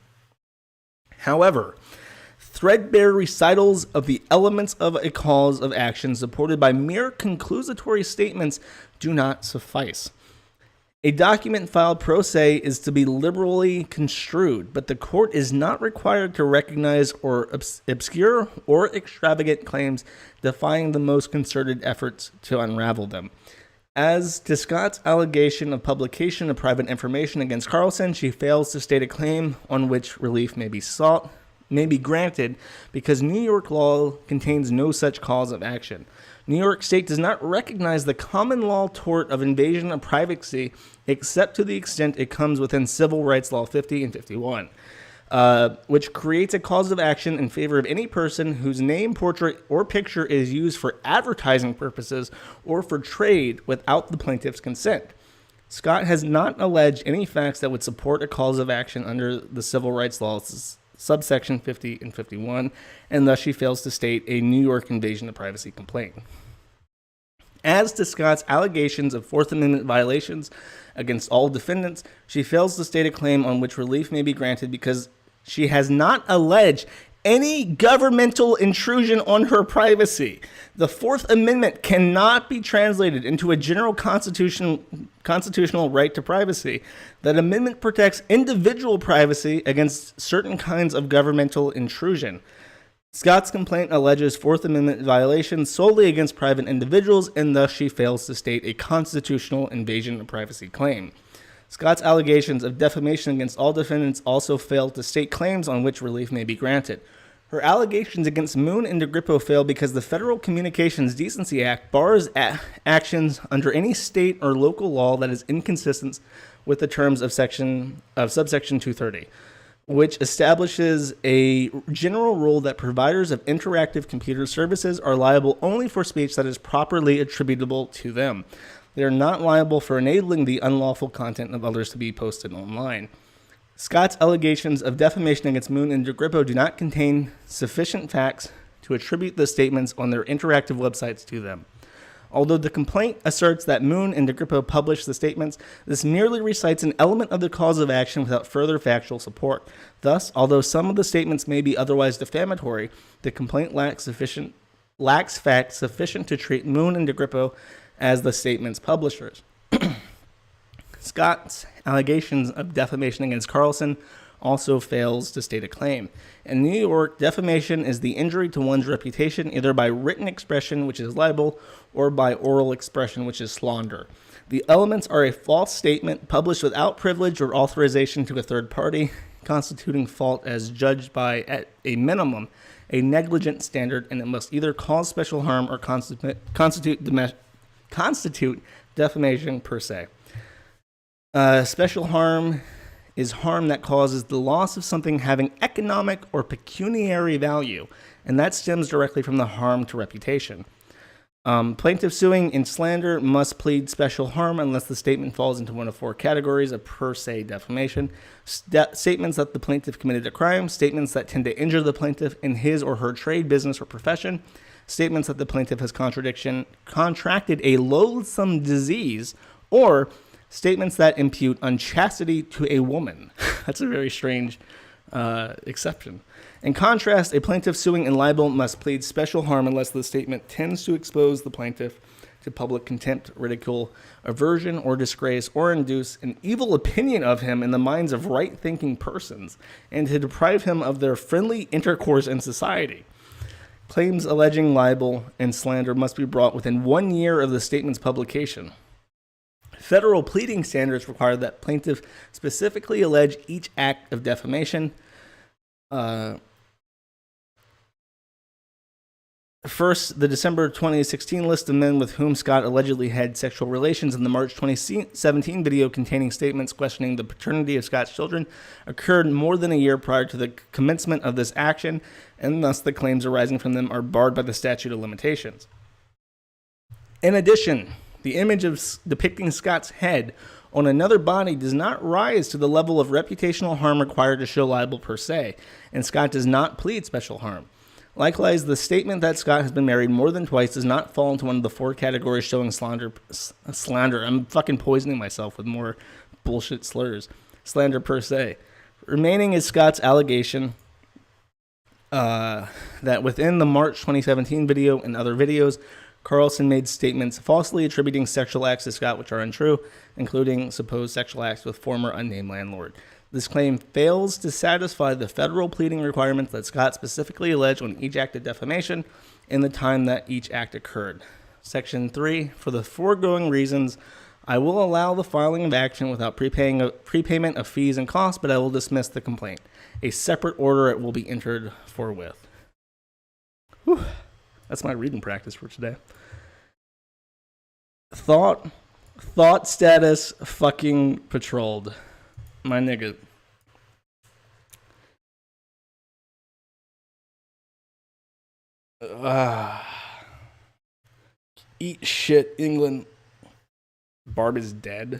However, threadbare recitals of the elements of a cause of action supported by mere conclusatory statements do not suffice. A document filed pro se is to be liberally construed, but the court is not required to recognize or obscure or extravagant claims, defying the most concerted efforts to unravel them. As to Scott's allegation of publication of private information against Carlson, she fails to state a claim on which relief may be granted because New York law contains no such cause of action. New York State does not recognize the common law tort of invasion of privacy except to the extent it comes within Civil Rights Law 50 and 51, which creates a cause of action in favor of any person whose name, portrait, or picture is used for advertising purposes or for trade without the plaintiff's consent. Scott has not alleged any facts that would support a cause of action under the Civil Rights Laws subsection 50 and 51, and thus she fails to state a New York invasion of privacy complaint. As to Scott's allegations of Fourth Amendment violations against all defendants, she fails to state a claim on which relief may be granted because she has not alleged any governmental intrusion on her privacy. The Fourth Amendment cannot be translated into a general constitutional right to privacy. That amendment protects individual privacy against certain kinds of governmental intrusion. Scott's complaint alleges Fourth Amendment violations solely against private individuals, and thus she fails to state a constitutional invasion of privacy claim. Scott's allegations of defamation against all defendants also fail to state claims on which relief may be granted. Her allegations against Moon and DeGrippo fail because the Federal Communications Decency Act bars actions under any state or local law that is inconsistent with the terms of subsection 230, which establishes a general rule that providers of interactive computer services are liable only for speech that is properly attributable to them. They are not liable for enabling the unlawful content of others to be posted online. Scott's allegations of defamation against Moon and DeGrippo do not contain sufficient facts to attribute the statements on their interactive websites to them. Although the complaint asserts that Moon and DeGrippo published the statements, this merely recites an element of the cause of action without further factual support. Thus, although some of the statements may be otherwise defamatory, the complaint lacks facts sufficient to treat Moon and DeGrippo as the statement's publishers. Scott's allegations of defamation against Carlson also fails to state a claim. In New York, defamation is the injury to one's reputation either by written expression, which is libel, or by oral expression, which is slander. The elements are a false statement published without privilege or authorization to a third party, constituting fault as judged by, at a minimum, a negligent standard, and it must either cause special harm or constitute defamation per se. Special harm is harm that causes the loss of something having economic or pecuniary value, and that stems directly from the harm to reputation. Plaintiff suing in slander must plead special harm unless the statement falls into one of four categories of per se defamation: statements that the plaintiff committed a crime, statements that tend to injure the plaintiff in his or her trade, business, or profession, statements that the plaintiff has contracted a loathsome disease, or statements that impute unchastity to a woman. That's a very strange exception. In contrast, a plaintiff suing in libel must plead special harm unless the statement tends to expose the plaintiff to public contempt, ridicule, aversion, or disgrace, or induce an evil opinion of him in the minds of right-thinking persons, and to deprive him of their friendly intercourse in society. Claims alleging libel and slander must be brought within 1 year of the statement's publication. Federal pleading standards require that plaintiff specifically allege each act of defamation. First, the December 2016 list of men with whom Scott allegedly had sexual relations in the March 2017 video containing statements questioning the paternity of Scott's children occurred more than a year prior to the commencement of this action, and thus the claims arising from them are barred by the statute of limitations. In addition, the image depicting Scott's head on another body does not rise to the level of reputational harm required to show libel per se, and Scott does not plead special harm. Likewise, the statement that Scott has been married more than twice does not fall into one of the four categories showing slander. I'm fucking poisoning myself with more bullshit slurs. Slander per se. Remaining is Scott's allegation that within the March 2017 video and other videos, Carlson made statements falsely attributing sexual acts to Scott which are untrue, including supposed sexual acts with former unnamed landlord. This claim fails to satisfy the federal pleading requirements that Scott specifically alleged on each act of defamation in the time that each act occurred. Section 3, for the foregoing reasons, I will allow the filing of action without prepayment of fees and costs, but I will dismiss the complaint. A separate order it will be entered forthwith. Whew. That's my reading practice for today. Thought status fucking patrolled. My nigga. Eat shit, England. Barb is dead.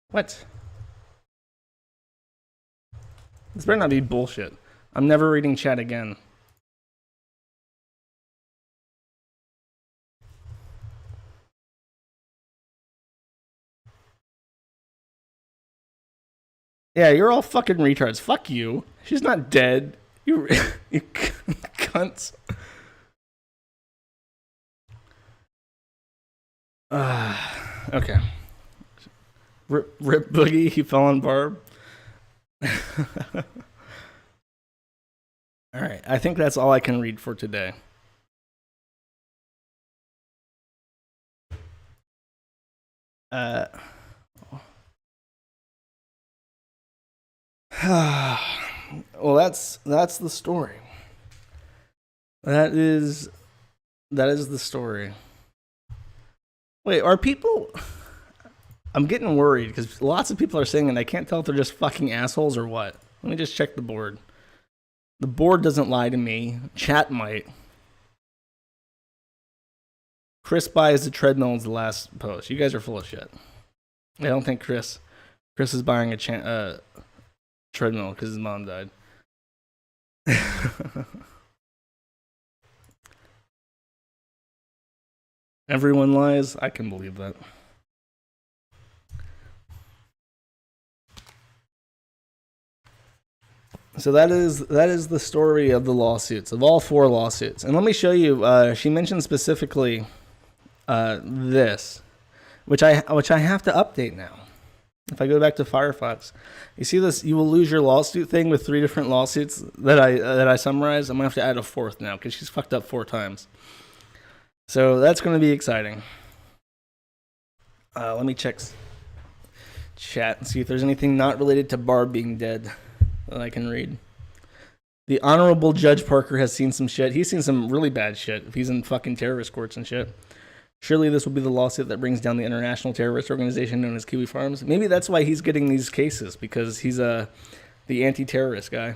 What? This better not be bullshit. I'm never reading chat again. Yeah, you're all fucking retards. Fuck you. She's not dead. You cunts. Okay. Rip Boogie, he fell on Barb. Alright, I think that's all I can read for today. Well, that's the story. That is the story. Wait, are people... I'm getting worried because lots of people are saying it. I can't tell if they're just fucking assholes or what. Let me just check the board. The board doesn't lie to me. Chat might. Chris buys the treadmill is the last post. You guys are full of shit. I don't think Chris is buying a treadmill because his mom died. Everyone lies. I can believe that. So that is the story of the lawsuits, of all 4 lawsuits. And let me show you. She mentioned specifically this, which I have to update now. If I go back to Firefox, you see this, you will lose your lawsuit thing with 3 different lawsuits that I summarized. I'm gonna have to add a 4th now because she's fucked up 4 times. So that's gonna be exciting. Let me check chat and see if there's anything not related to Barb being dead that I can read. The Honorable Judge Parker has seen some shit. He's seen some really bad shit. If he's in fucking terrorist courts and shit. Surely this will be the lawsuit that brings down the international terrorist organization known as Kiwi Farms. Maybe that's why he's getting these cases, because he's the anti-terrorist guy.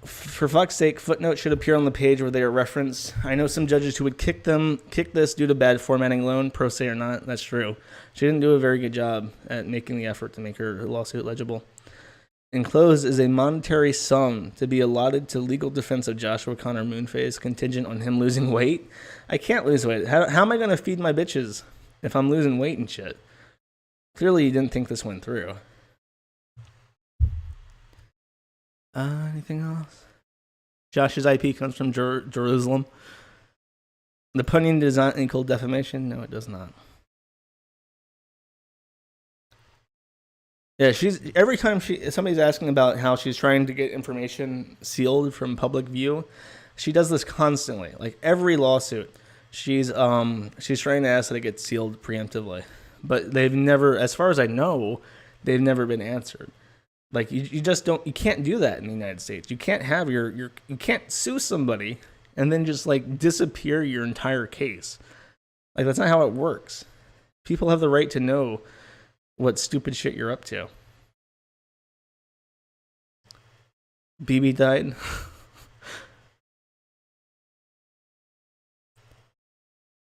For fuck's sake, footnotes should appear on the page where they are referenced. I know some judges who would kick this due to bad formatting alone, pro se or not. That's true. She didn't do a very good job at making the effort to make her lawsuit legible. Enclosed is a monetary sum to be allotted to legal defense of Joshua Connor Moonface, contingent on him losing weight. I can't lose weight. How am I going to feed my bitches if I'm losing weight and shit? Clearly you didn't think this went through. Anything else? Josh's IP comes from Jerusalem. The punning does not equal defamation. No, it does not. Yeah, every time somebody's asking about how she's trying to get information sealed from public view, she does this constantly. Like every lawsuit, she's trying to ask that it gets sealed preemptively, but they've never, as far as I know, they've never been answered. Like you can't do that in the United States. You can't have you can't sue somebody and then just like disappear your entire case. Like that's not how it works. People have the right to know what stupid shit you're up to. BB died.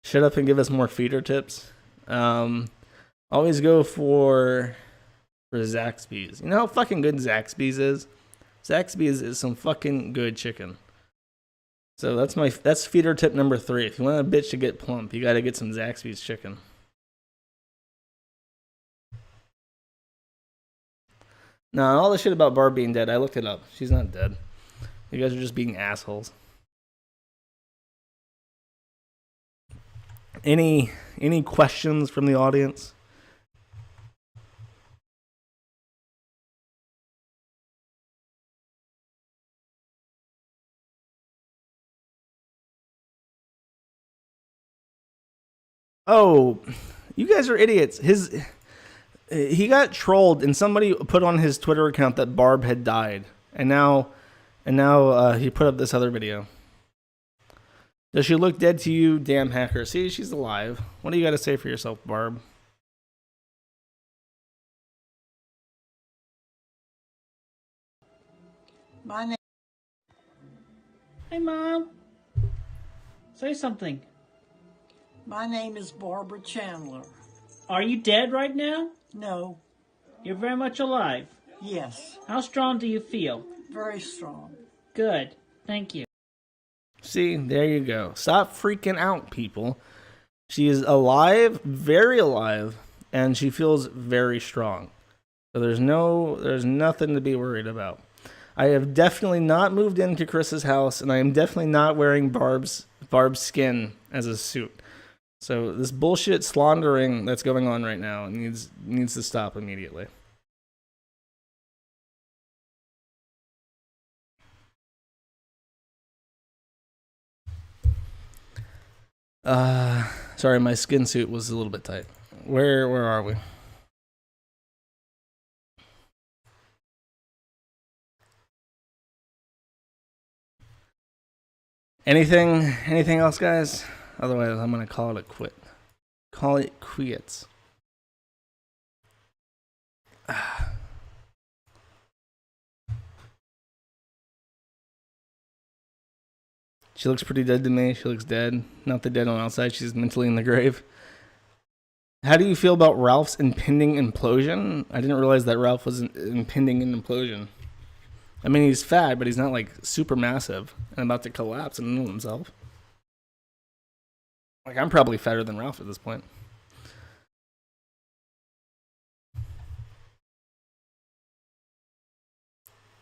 Shut up and give us more feeder tips. Always go for Zaxby's. You know how fucking good Zaxby's is? Zaxby's is some fucking good chicken. So that's feeder tip number 3. If you want a bitch to get plump, you gotta get some Zaxby's chicken. Nah, all the shit about Barb being dead, I looked it up. She's not dead. You guys are just being assholes. Any questions from the audience? Oh, you guys are idiots. He got trolled, and somebody put on his Twitter account that Barb had died, and now he put up this other video. Does she look dead to you, damn hacker? See, she's alive. What do you got to say for yourself, Barb? My name. Hey, Mom. Say something. My name is Barbara Chandler. Are you dead right now? No. You're very much alive. Yes. How strong do you feel? Very strong. Good. Thank you. See, there you go. Stop freaking out, people. She is alive, very alive, and she feels very strong. So there's nothing to be worried about. I have definitely not moved into Chris's house, and I am definitely not wearing Barb's skin as a suit. So this bullshit slandering that's going on right now needs to stop immediately. Sorry, my skin suit was a little bit tight. Where are we? Anything else, guys? Otherwise, I'm gonna call it a quit. Call it quits. She looks pretty dead to me. She looks dead. Not the dead on outside. She's mentally in the grave. How do you feel about Ralph's impending implosion? I didn't realize that Ralph was impending an implosion. I mean, he's fat, but he's not like super massive and about to collapse and know himself. Like, I'm probably fatter than Ralph at this point.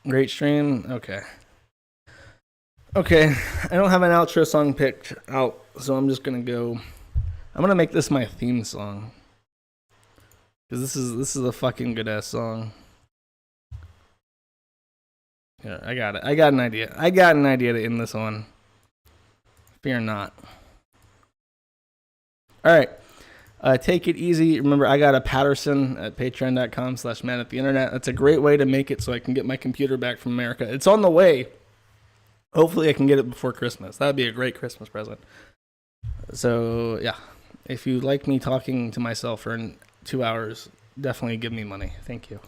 Great stream. Okay. Okay. I don't have an outro song picked out, so I'm just gonna go. I'm gonna make this my theme song. Cause this is a fucking good ass song. Yeah, I got it. I got an idea. I got an idea to end this on. Fear not. All right. Take it easy. Remember, I got a Patterson at patreon.com/man at the internet. That's a great way to make it so I can get my computer back from America. It's on the way. Hopefully I can get it before Christmas. That'd be a great Christmas present. So, yeah. If you like me talking to myself for 2 hours, definitely give me money. Thank you.